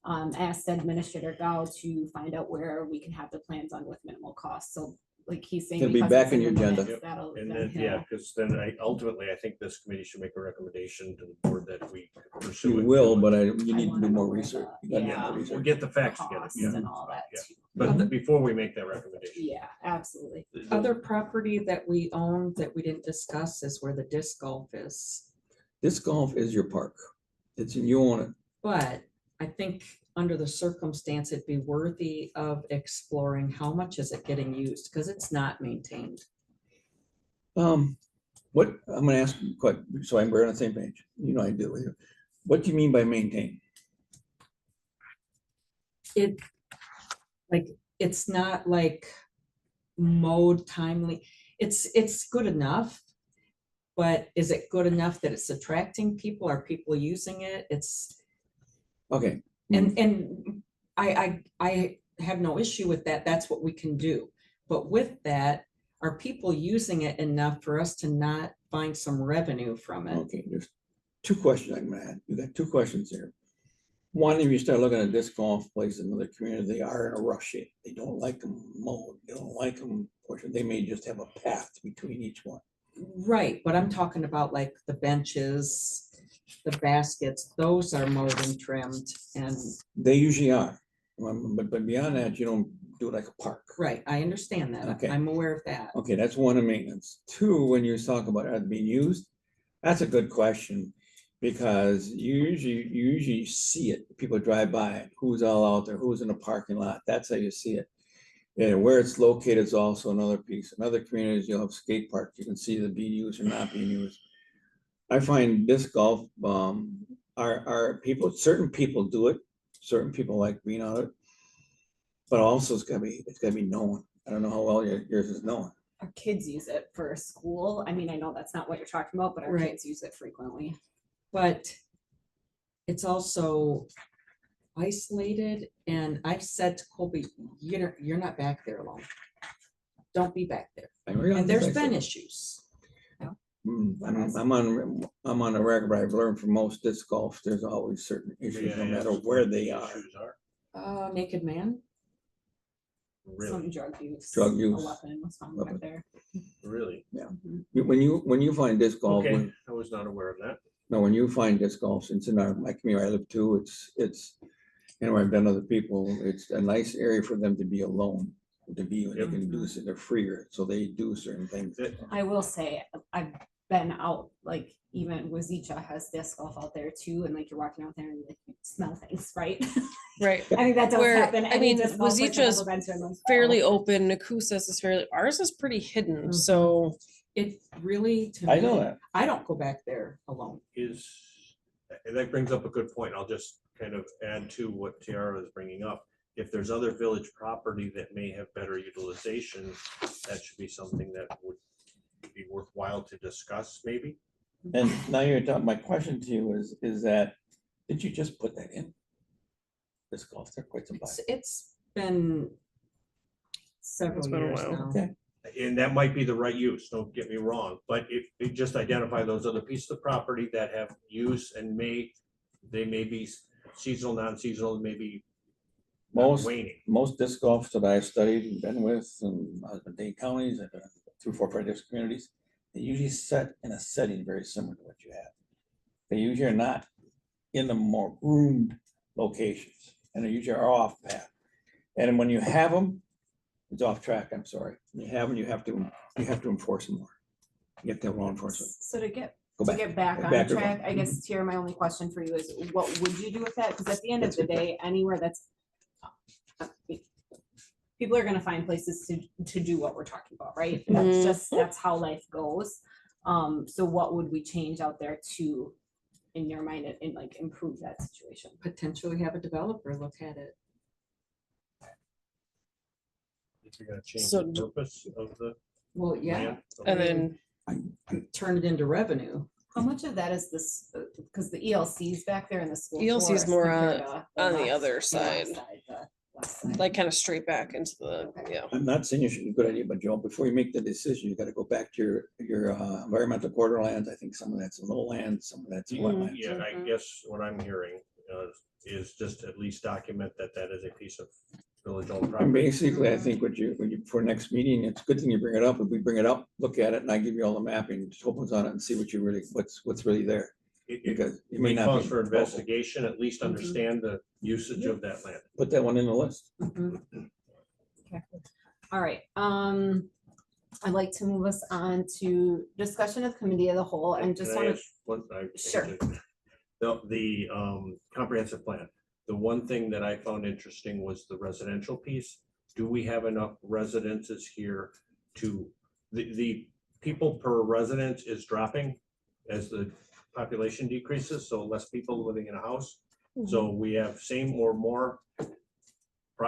Asked Administrator Gao to find out where we can have the plans on with minimal cost. So like he's saying. It'll be because back it's in the your agenda. minutes, that'll- And then then, yeah, he'll- because then ultimately, I think this committee should make a recommendation to the board that we pursue. You it. will, but you I need to wanna do more know where research. the- You gotta get yeah. more We'll research. get the the facts together. costs Yeah. and all that Yeah. too. But before we make that recommendation. Yeah, absolutely. Other property that we own that we didn't discuss is where the disc golf is. Disc golf is your park. You own it. But I think under the circumstance, it'd be worthy of exploring how much is it getting used, because it's not maintained. What, I'm gonna ask you, quite, so we're on the same page. You know I do. What do you mean by maintain? It's not like mowed timely. It's good enough. But is it good enough that it's attracting people? Are people using it? Okay, And I have no issue with that. That's what we can do. But with that, are people using it enough for us to not find some revenue from it? okay, there's two questions I'm gonna add. You got two questions here. One, if you start looking at disc golf places in the community, they are in a rough shape. They don't like them mowed, they don't like them, they may just have a path between each one. Right, but I'm talking about like the benches, the baskets, those are mowed and trimmed and, They usually are, but beyond that, you don't do it like a park. right, I understand that. Okay. I'm aware of that. Okay, that's one of maintenance. Two, when you talk about it being used, that's a good question. Because you usually see it, people drive by it, who's all out there, who's in the parking lot, that's how you see it. And where it's located is also another piece. In other communities, you'll have skate parks, you can see them being used or not being used. I find disc golf, are people, certain people do it, certain people like being on it. But also it's gotta be known. I don't know how well yours is known. Our kids use it for school. I mean, I know that's not what you're talking about, but our Right. kids use it frequently. But it's also isolated, and I've said to Colby, you're not back there alone. Don't be back there. I realize And there's that's- been issues. I'm on a record, but I've learned from most disc golf, there's always certain issues, no May I matter ask where what they the are. issues are? Naked man. Really, Some drug use. Drug use. A weapon was found Weapon. back there. really? When you find disc golf, Okay, I was not aware of that. no, when you find disc golf, since in my community, I live too, it's, and where I've been other people, it's a nice area for them to be alone. To be, they Yep. can do, they're freer, so they do certain things. I will say, I've been out, like even Wazeecha has disc golf out there too, and like you're walking out there and like, you smell things, right? Right. I think that does Where, happen. I Any mean, disc golf place I've Wazeecha's ever been to, I'm like, fairly oh. open. Nakusa's is fairly, ours is pretty hidden, Mhm. so. It really, to I know me, that. I don't go back there alone. That brings up a good point. I'll just kind of add to what Tiara is bringing up. If there's other village property that may have better utilization, that should be something that would be worthwhile to discuss, maybe. And now you're talking, my question to you is that, did you just put that in? Disc golf, there quite some time. It's been several It's been a years while. now. Okay, And that might be the right use, don't get me wrong, but if you just identify those other pieces of property that have use and they may be seasonal, non-seasonal, maybe most waning. disc golfs that I've studied and been with, and Dane counties, and 3, 4, 5 different communities, they usually set in a setting very similar to what you have. They usually are not in the more groomed locations, and they usually are off path. And when you have them, it's off track, I'm sorry. You have them, you have to enforce them more. You have to have law enforcement. So to get Go to back. get back Get on back to track, one. I guess, Tiara, my only question for you is, what would you do with that? Because at the end of That's the a good day, anywhere that's people are gonna find places to do what we're talking about, right? Mhm. That's how life goes. So what would we change out there to, in your mind, and like improve that situation? Potentially have a developer look at it. If you're gonna change So the d- purpose of the Well, yeah, land. And then, turn it into revenue. How much of that is this, because the ELC's back there in the school. ELC is forest more, compared to on the west- other west side. the west side. like, kind of straight back into the, yeah. I'm not saying you should, a good idea, but Joe, before you make the decision, you gotta go back to your environmental borderlands. I think some of that's lowland, some of that's wetland. Yeah, I Mhm. guess what I'm hearing is just at least document that that is a piece of village-owned And property. basically, I think when you, for next meeting, it's a good thing you bring it up. If we bring it up, look at it, and I give you all the mapping, just opens on it and see what you really, what's really there. It Because it may not calls be. for investigation, at least Mhm. understand the usage of that land. Put that one in the list. Mhm. Okay, all right, I'd like to move us on to discussion of committee of the whole, and just Can I want ask one- Sure. The comprehensive plan, the one thing that I found interesting was the residential piece. Do we have enough residences here to, the people per residence is dropping as the population decreases, so less people living in a house. So we have same or more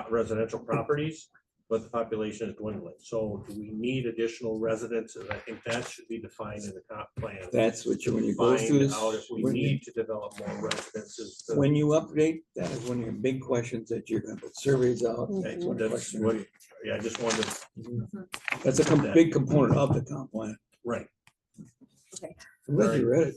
residential properties, but the population is dwindling. So do we need additional residences? I think that should be defined in the comp plan. That's what you, when you go through Find this. out if we when you- need to develop more residences. to- When you update, that is one of your big questions that you're gonna put surveys out. That's one that's question. what, yeah, I just wanted, That's a big component of the comp plan. right, I'm glad you read it.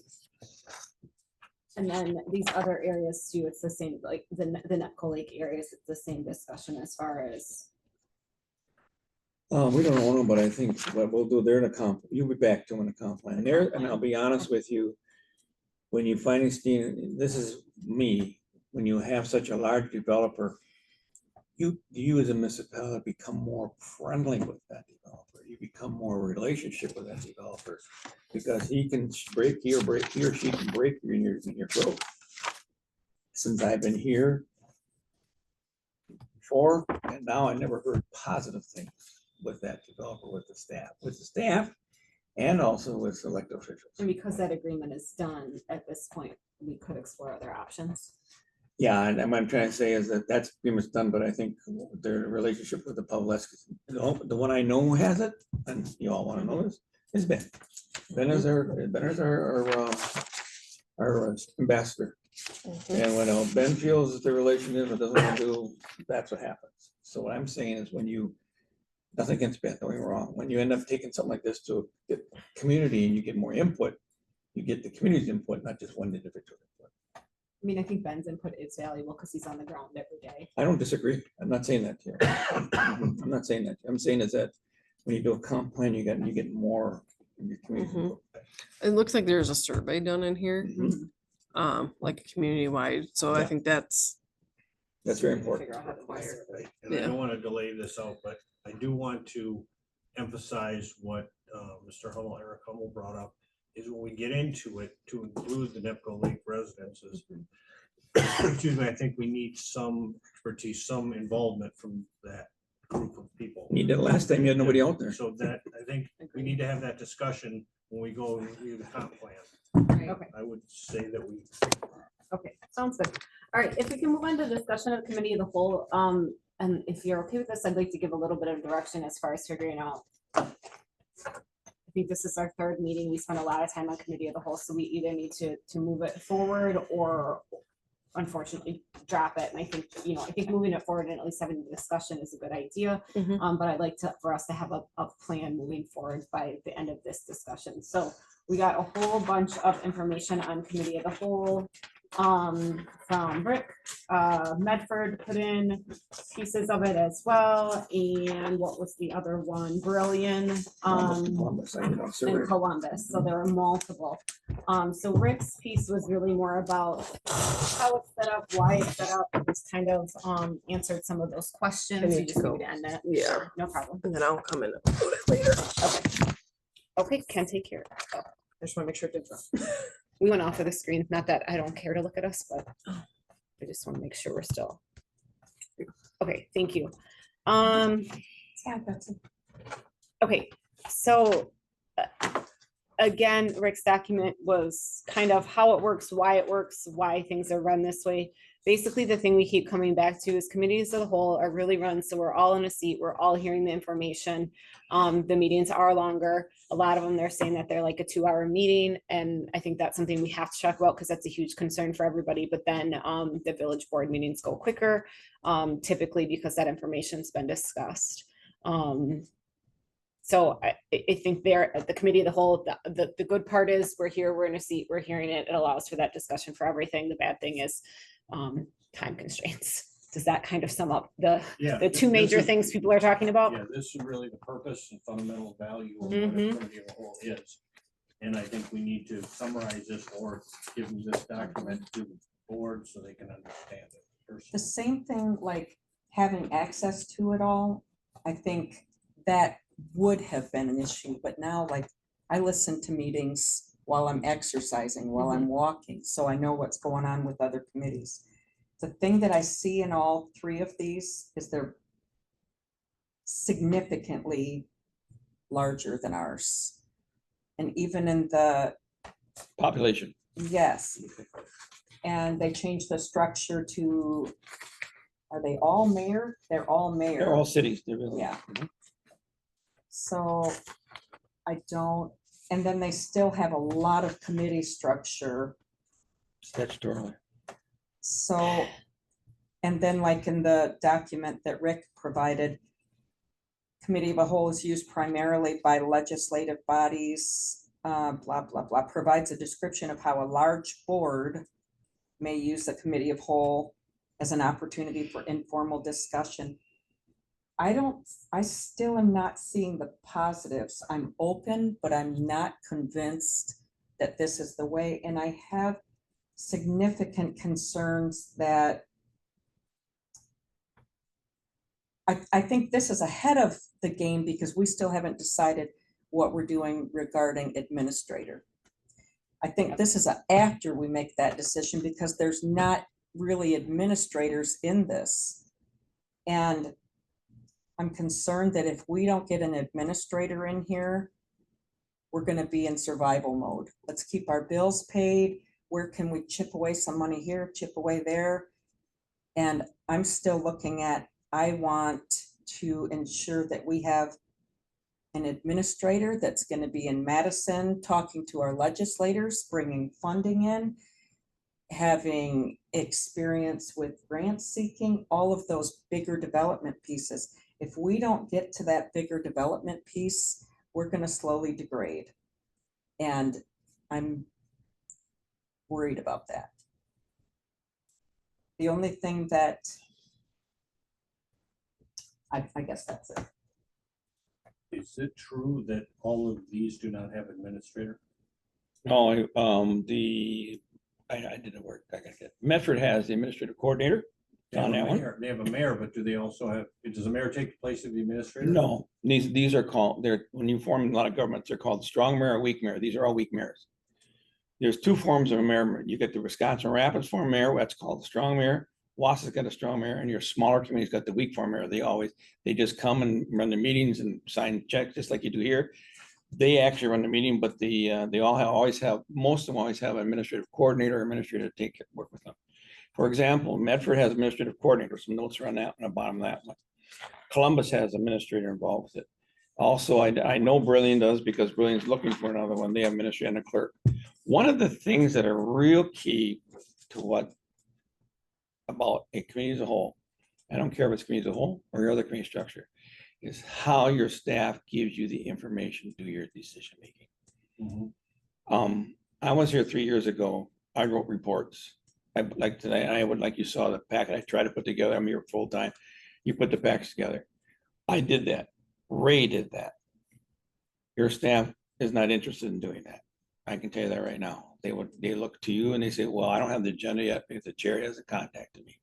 and then these other areas too, it's the same, like the Netco Lake areas, it's the same discussion as far as. We don't own them, but I think what we'll do, they're in a comp, you'll be back to them in a comp plan there, and I'll be honest with you. When you finally see, this is me, when you have such a large developer, you as a municipality become more friendly with that developer. You become more relationship with that developer. Because he can he or she can break you in your growth. Since I've been here before, and now I never heard positive things with that developer, with the staff, and also with elected officials. And because that agreement is done at this point, we could explore other options. Yeah, and what I'm trying to say is that that's pretty much done, but I think their relationship with the public, the one I know who has it, and you all want to know is Ben. Ben is our ambassador. And when Ben feels that the relation is or doesn't want to do, that's what happens. So what I'm saying is when you, nothing against Ben, don't get me wrong, when you end up taking something like this to the community and you get more input, you get the community's input, not just one individual input. I mean, I think Ben's input is valuable because he's on the ground every day. I don't disagree. I'm not saying that to you. I'm not saying that. I'm saying is that when you do a comp plan, you get more in your community. Mhm. input. It looks like there's a survey done in here, like community wide. So I Yeah. think that's That's very important. Figure out how to acquire. And I Yeah. don't want to delay this out, but I do want to emphasize what Mr. Hummel, Eric Hummel brought up, is when we get into it, to include the NEPCO Lake residences. Excuse me, I think we need some expertise, some involvement from that group of people. You did it last time, you had nobody out there. So that, I think we need to have that discussion when we go and review the comp plan. Okay, I would say that we, okay, sounds good. All right, if we can move on to discussion of committee of the whole, and if you're okay with this, I'd like to give a little bit of direction as far as figuring out. I think this is our third meeting. We spent a lot of time on committee of the whole, so we either need to move it forward or unfortunately drop it. And I think, I think moving it forward and at least having the discussion is a good idea. Mhm. But I'd like for us to have a plan moving forward by the end of this discussion. So we got a whole bunch of information on committee of the whole, from Rick, Medford put in pieces of it as well. And what was the other one? Brilliant. Columbus, I did on survey. In Columbus, so there are multiple. So Rick's piece was really more about how it's set up, why it's set up, it was kind of answered some of those questions. I need You to just go. need to end it. Yeah. Sure, no problem. And then I'll come in and put it later. Okay. Okay, can take care. I just want to make sure it did. We went off of the screen, not that I don't care to look at us, but I just want to make sure we're still. Okay, thank you. Yeah, that's it. Okay, so again, Rick's document was kind of how it works, why things are run this way. Basically, the thing we keep coming back to is committees of the whole are really run, so we're all in a seat, we're all hearing the information. The meetings are longer. A lot of them, they're saying that they're like a 2-hour meeting, and I think that's something we have to talk about because that's a huge concern for everybody. But then the village board meetings go quicker, typically because that information's been discussed. So I think there, the committee of the whole, the good part is we're here, we're in a seat, we're hearing it. It allows for that discussion for everything. The bad thing is time constraints. Does that kind of sum up the two major things people are talking about? yeah, this is really the purpose and fundamental value of what a Mhm. committee of the whole is. And I think we need to summarize this or give them this document to the board so they can understand it. The personally. same thing, like having access to it all, I think that would have been an issue, but now like I listen to meetings while I'm exercising, while I'm walking, so I know what's going on with other committees. The thing that I see in all three of these is they're significantly larger than ours. And even in the, Population. yes. And they changed the structure to, are they all mayor? They're all mayor. They're all cities. They're really. Yeah. So I don't, and then they still have a lot of committee structure. Statutorily. So, and then like in the document that Rick provided, committee of a whole is used primarily by legislative bodies, blah, blah, blah, provides a description of how a large board may use the committee of whole as an opportunity for informal discussion. I still am not seeing the positives. I'm open, but I'm not convinced that this is the way. And I have significant concerns that I think this is ahead of the game because we still haven't decided what we're doing regarding administrator. I think this is after we make that decision because there's not really administrators in this. And I'm concerned that if we don't get an administrator in here, we're going to be in survival mode. Let's keep our bills paid. Where can we chip away some money here, chip away there? And I'm still looking at, I want to ensure that we have an administrator that's going to be in Madison, talking to our legislators, bringing funding in. having experience with grant seeking, all of those bigger development pieces. If we don't get to that bigger development piece, we're gonna slowly degrade. And I'm worried about that. The only thing that I guess that's it. Is it true that all of these do not have administrator? No, I didn't work, I gotta get, Medford has the administrative coordinator. They have On a that one? mayor, they have a mayor, but do they also have, does the mayor take the place of the administrator? No, these are called, when you form a lot of governments, they're called strong mayor or weak mayor. These are all weak mayors. There's two forms of a mayor. You get the Wisconsin Rapids form mayor, that's called the strong mayor. Wausau's got a strong mayor, and your smaller community's got the weak form mayor. They just come and run the meetings and sign checks, just like you do here. They actually run the meeting, but they all always have, most of them always have an administrative coordinator, administrator to work with them. For example, Medford has administrative coordinator, some notes are on that, on the bottom of that one. Columbus has administrator involved with it. Also, I know Brilliant does, because Brilliant's looking for another one. They have administrator and a clerk. One of the things that are real key to what about a community as a whole, I don't care if it's community as a whole or your other community structure, is how your staff gives you the information to do your decision making. Mhm. I was here 3 years ago. I wrote reports. I like today, I would, like you saw the packet I tried to put together. I'm here full time. You put the packs together. I did that. Ray did that. Your staff is not interested in doing that. I can tell you that right now. They look to you and they say, well, I don't have the agenda yet because the chair hasn't contacted me.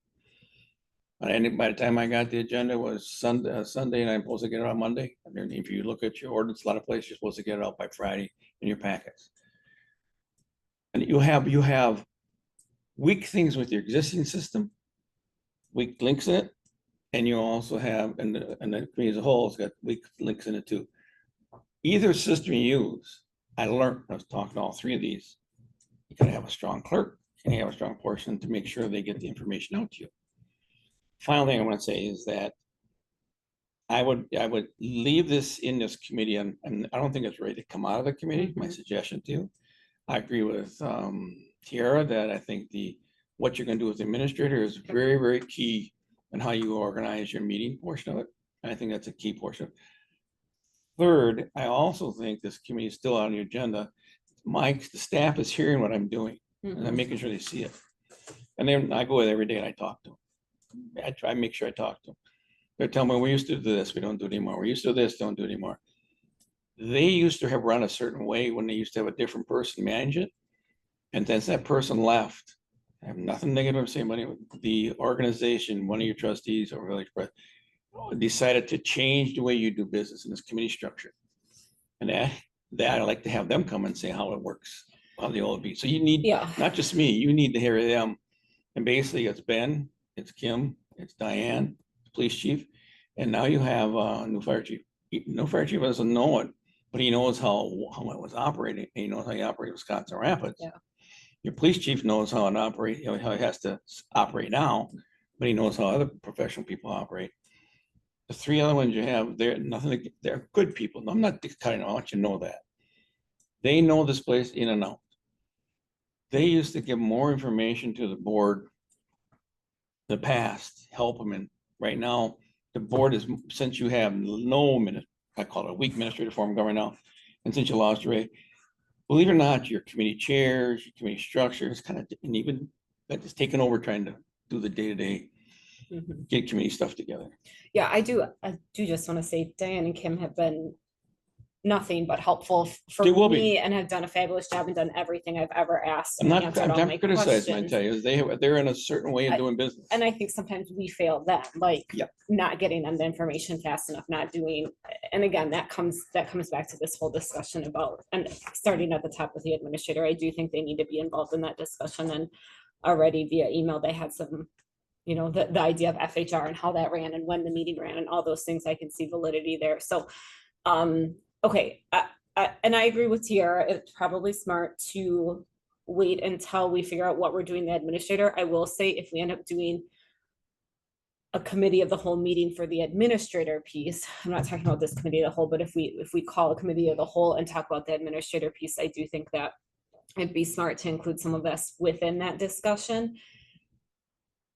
And by the time I got the agenda was Sunday, and I'm supposed to get it on Monday. And then if you look at your ordinance, a lot of places you're supposed to get it out by Friday in your packets. And you have weak things with your existing system, weak links in it, and you also have, and the community as a whole has got weak links in it too. Either system you use, I learned, I was talking to all three of these, you gotta have a strong clerk, and you have a strong person to make sure they get the information out to you. Final thing I want to say is that I would leave this in this committee, and I don't think it's ready to come out of the committee, my suggestion to you. I agree with Tiara that I think what you're gonna do with the administrator is very, very key in how you organize your meeting portion of it. I think that's a key portion. Third, I also think this committee is still on the agenda. The staff is hearing what I'm doing, and I'm making sure they see it. And then I go with every day and I talk to them. I try to make sure I talk to them. They're telling me, we used to do this, we don't do it anymore. We used to do this, don't do it anymore. They used to have run a certain way when they used to have a different person manage it. And since that person left, I have nothing negative to say about it. The organization, one of your trustees or village president, decided to change the way you do business in this committee structure. And that I'd like to have them come and say how it works, how the old be. So you need, Yeah. not just me, you need to hear them. And basically it's Ben, it's Kim, it's Diane, police chief, and now you have a new fire chief. No fire chief doesn't know it, but he knows how it was operating. And he knows how you operate Wisconsin Rapids. Yeah. Your police chief knows how it operate, how he has to operate now, but he knows how other professional people operate. The three other ones you have, they're good people. I'm not cutting them, I want you to know that. They know this place in and out. They used to give more information to the board in the past, help them, and right now, the board is, since you have no minute, I call it a weak administrative form government now, and since you lost Ray, believe it or not, your committee chairs, your committee structure is kind of, and even that is taken over trying to do the day-to-day, get committee stuff together. Yeah, I do just want to say Diane and Kim have been nothing but helpful for They will be. me and have done a fabulous job and done everything I've ever asked. I'm and not, answered all my I'm criticizing, I questions. tell you, they're in a certain way of doing business. And I think sometimes we fail them, like Yep. not getting them the information fast enough, not doing, and again, that comes back to this whole discussion about, and starting at the top with the administrator, I do think they need to be involved in that discussion. And already via email, they had some, the idea of FHR and how that ran and when the meeting ran and all those things, I can see validity there. So, okay, and I agree with Tiara, it's probably smart to wait until we figure out what we're doing the administrator. I will say if we end up doing a committee of the whole meeting for the administrator piece, I'm not talking about this committee of the whole, but if we call a committee of the whole and talk about the administrator piece, I do think that it'd be smart to include some of this within that discussion.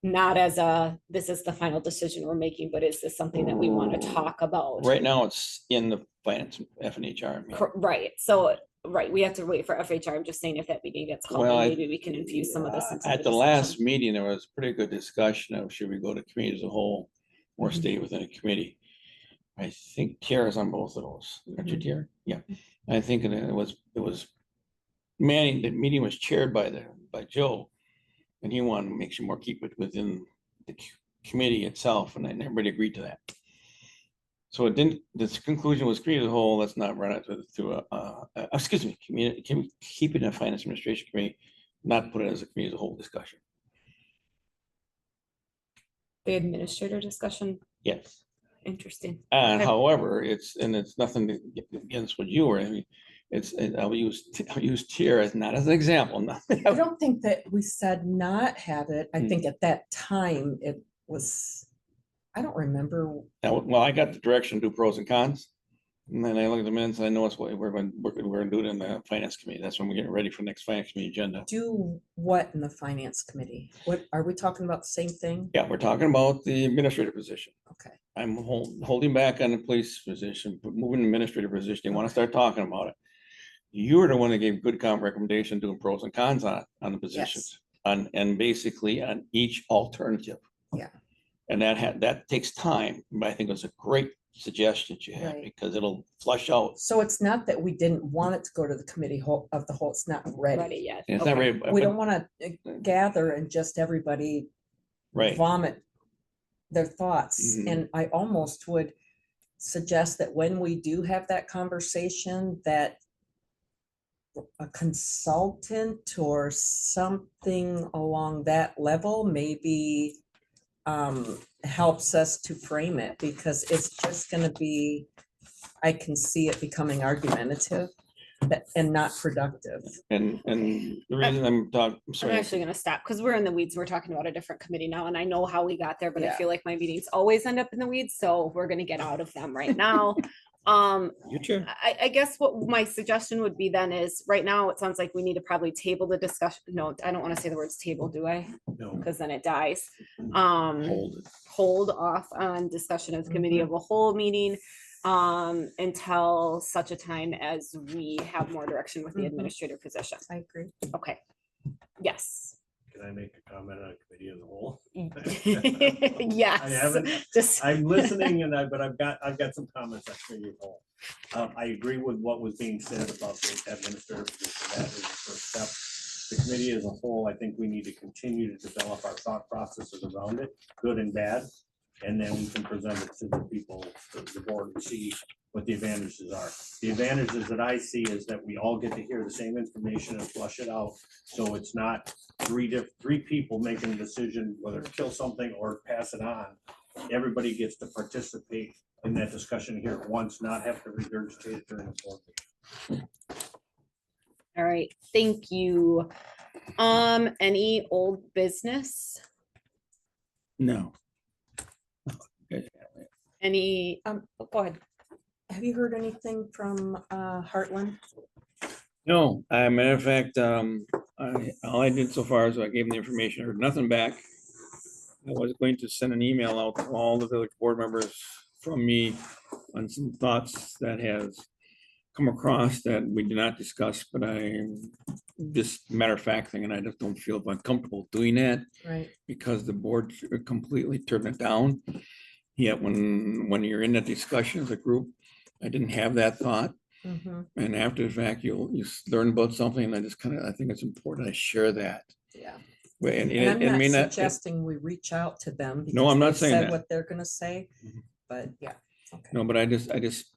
Not as a, this is the final decision we're making, but is this something that we want to talk about? Right now, it's in the finance F and HR. meeting. Right, so, right, we have to wait for FHR. I'm just saying if that meeting gets called, Well, then I- maybe we can infuse some of this into At the last meeting, there was pretty good discussion of should we go to committee as a whole or stay within a committee. I think Tara's on both of those. Aren't you, Tara? Yeah. I think it was Manning, the meeting was chaired by Joe. And he wanted to make sure more keep it within the committee itself, and then everybody agreed to that. So it didn't, this conclusion was committee as a whole, let's not run it through excuse me, can we keep it in a finance administration committee, not put it as a committee as a whole discussion? The administrator discussion, Yes. interesting. And Okay. however, it's nothing against what you were, I mean, I'll use Tier as not as an example. I don't think that we said not have it. I Hmm. think at that time it was, I don't remember. Well, I got the direction to do pros and cons. And then I look at the minutes, I know it's what we're going to do it in the finance committee. That's when we get ready for next finance committee agenda. Do what in the finance committee? What, are we talking about the same thing? Yeah, we're talking about the administrative position. Okay. I'm holding back on the police position, but moving the administrative position. They want to start talking about it. You were the one that gave good recommendation doing pros and cons on the positions. And basically on each alternative. Yeah. And that takes time, but I think it was a great suggestion you had Right. because it'll flush out. So it's not that we didn't want it to go to the committee of the whole, it's not Ready ready. yet. And it's not Okay. very. We don't want to gather and just everybody Right. vomit their thoughts. Mhm. And I almost would suggest that when we do have that conversation, that a consultant or something along that level maybe helps us to frame it, because it's just gonna be, I can see it becoming argumentative and not productive. And the reason I'm talking, I'm I'm sorry. actually gonna stop because we're in the weeds. We're talking about a different committee now, and I know how we got there, but I Yeah. feel like my meetings always end up in the weeds, so we're gonna get out of them right now. You chair. I guess what my suggestion would be then is, right now, it sounds like we need to probably table the discussion. No, I don't want to say the words table, do I? No. Because then it dies. Hold it. Hold off on discussion of committee of a whole meeting until such a time as we have more direction with the Mhm. administrator position. I agree. Okay. Yes. Can I make a comment on committee as a whole? Yes. I haven't, Just. I'm listening but I've got some comments on committee as a whole. I agree with what was being said about the administrative position. That is the first step. The committee as a whole, I think we need to continue to develop our thought processes around it, good and bad. And then we can present it to the people, the board, and see what the advantages are. The advantages that I see is that we all get to hear the same information and flush it out. So it's not three people making a decision whether to kill something or pass it on. Everybody gets to participate in that discussion here at once, not have to regurgitate it during the board. All right, thank you. Any old business? No. Any, go ahead. Have you heard anything from Heartland? No, matter of fact, all I did so far is I gave them the information, heard nothing back. I was going to send an email out to all the village board members from me on some thoughts that has come across that we did not discuss, but just matter of fact thing, and I just don't feel uncomfortable doing that Right. because the board completely turned it down. Yet when you're in that discussion as a group, I didn't have that thought. Mhm. And after the fact, you learn about something, and I think it's important I share that. Yeah. And And I'm it may not not, suggesting we reach out to them. No, because I'm not they've saying said that. What they're gonna say, Mhm. but yeah. Okay. no, but I just,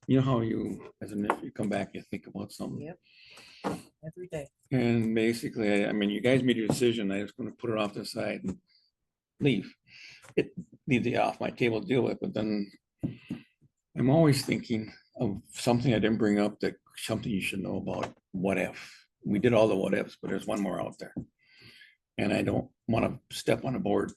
you know how you, as an, if you come back, you think about something. Yep. Every day. And basically, I mean, you guys made your decision, I just gonna put it off to the side and leave. Leave it off my table to deal with, but then I'm always thinking of something I didn't bring up, that something you should know about. What if? We did all the what ifs, but there's one more out there. And I don't want to step on a board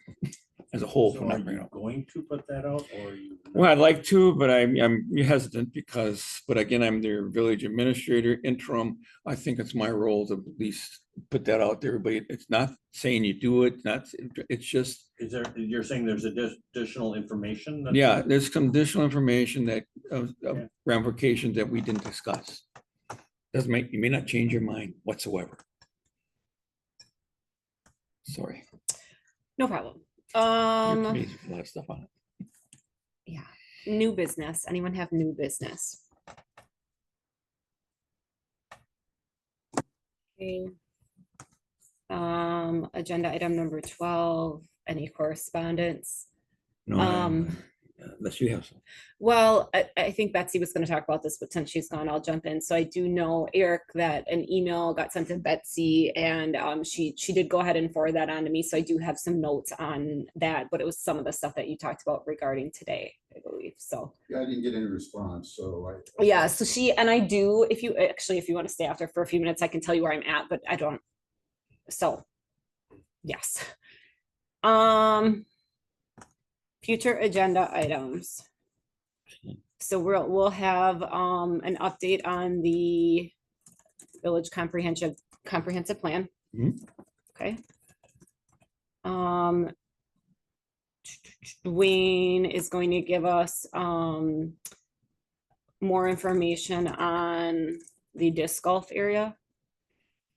as a whole So for are not bringing you it up. going to put that out or are you? Well, I'd like to, but I'm hesitant because, but again, I'm their village administrator interim. I think it's my role to at least put that out there, but it's not saying you do it, not, it's just, Is there, you're saying there's additional information? that's- yeah, there's some additional information that, of Yeah. ramifications that we didn't discuss. Doesn't make, you may not change your mind whatsoever. Sorry. No problem. You're amazing for a lot of stuff on it. Yeah, new business. Anyone have new business? Okay. Agenda item number 12, any correspondence? No, unless you have some. Well, I think Betsy was gonna talk about this, but since she's gone, I'll jump in. So I do know, Eric, that an email got sent to Betsy and she did go ahead and forward that on to me. So I do have some notes on that, but it was some of the stuff that you talked about regarding today, I believe. So Yeah, I didn't get any response, so I. yeah, so she, and I do, if you want to stay after for a few minutes, I can tell you where I'm at, but I don't. So, yes. Future agenda items. So we'll have an update on the village comprehensive plan. Mhm. Okay. Dwayne is going to give us more information on the disc golf area.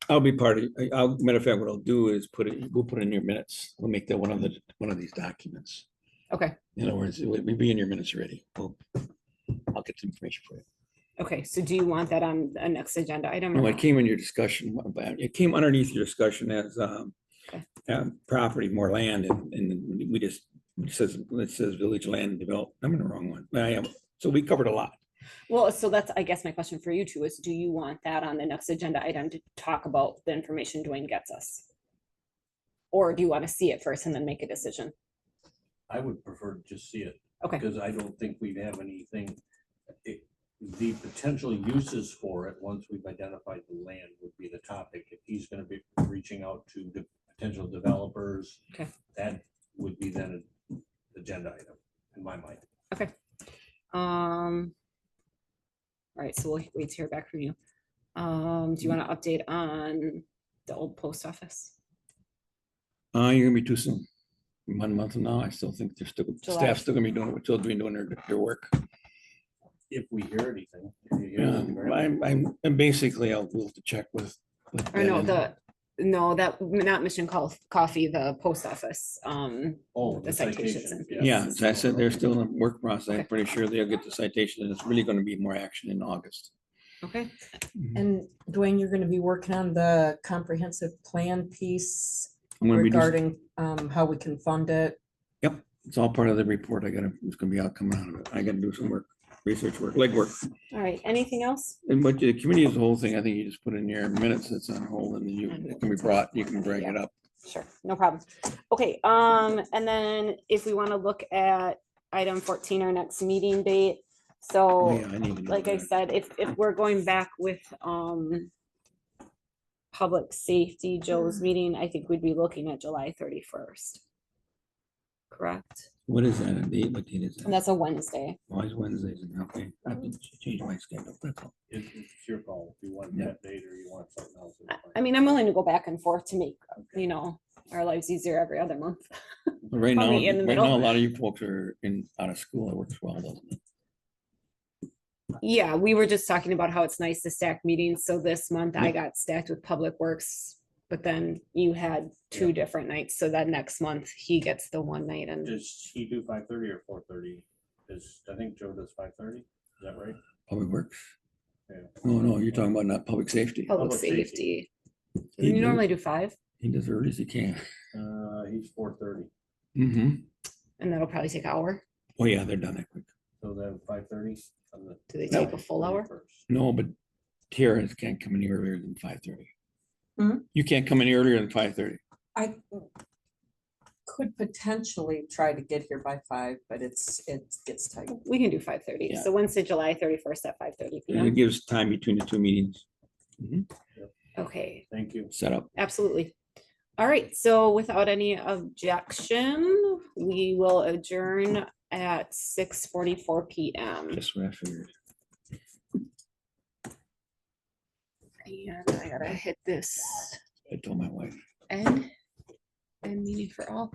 I'll be part of, matter of fact, what I'll do is we'll put it in your minutes. We'll make that one of these documents. Okay. In other words, we'll be in your minutes already. I'll get some information for you. Okay, so do you want that on a next agenda item? or No, it not? came in your discussion about, it came underneath your discussion as property, more land, and we just, it says village land develop. I'm in the wrong one. I am. So we covered a lot. Well, so that's, I guess my question for you two is, do you want that on the next agenda item to talk about the information Dwayne gets us? Or do you want to see it first and then make a decision? I would prefer to just see it. Okay. Because I don't think we'd have anything. The potential uses for it, once we've identified the land, would be the topic. If he's gonna be reaching out to the potential developers. Okay. That would be then an agenda item in my mind. Okay. All right, so we'll wait to hear back from you. Do you want to update on the old post office? You're gonna be too soon. 1 month from now, I still think they're still, July. staff's still gonna be doing, still doing their work. If we hear anything. If you hear anything, great. I'm basically, I'll have to check with. Or no, Ben. that, not Mission Coffee, the post office. Oh, the citations and fees. Yeah, as I said, they're still in the work process. I'm Okay. pretty sure they'll get the citation, and it's really gonna be more action in August. Okay, And Dwayne, you're gonna be working on the comprehensive plan piece I'm gonna be doing, regarding how we can fund it. yep, it's all part of the report. It's gonna be out coming out of it. I gotta do some work, research work, legwork. all right, anything else? And what the committee is the whole thing, I think you just put in your minutes that's on hold and then it can be brought, you can bring it up. Sure, no problem. Okay, and then if we want to look at item 14, our next meeting date. Oh, So yeah, I need to know like I that. said, if we're going back with public safety, Joe's meeting, I think we'd be looking at July 31st. Correct? What is that, a date? What date is And that? that's a Wednesday. Why is Wednesdays? Okay, I have to change my schedule, that's all. It's your call. If you want Yeah. that date or you want something else. it's fine. I mean, I'm willing to go back and forth to make, our lives easier every other month. But right now, Probably in the right now, a middle. lot of you folks are out of school, it works well, doesn't it? Yeah, we were just talking about how it's nice to stack meetings. So this month I Yeah. got stacked with Public Works, but then you had two Yeah. different nights. So that next month he gets the one night and Does he do 5:30 or 4:30? I think Joe does 5:30. Is that right? Public Works. Yeah. No, you're talking about not public safety. public Public safety. safety. He You does- normally do 5 He does early as he can. He's 4:30. Mm-hmm. and that'll probably take an hour. Oh, yeah, they're done that quick. So then 5:30 on the. Do they No. take a full hour? 31st. No, but Tara's can't come any earlier than 5:30. Hmm? You can't come any earlier than 5:30. I could potentially try to get here by 5, but it gets tight. We can do 5:30. Yeah. So Wednesday, July 31st at 5:30 And it PM. gives time between the two meetings. Okay, Thank you. Set up. absolutely. All right, so without any objection, we will adjourn at 6:44 PM. Just what I figured. And I gotta hit this I told my wife. end meeting for all.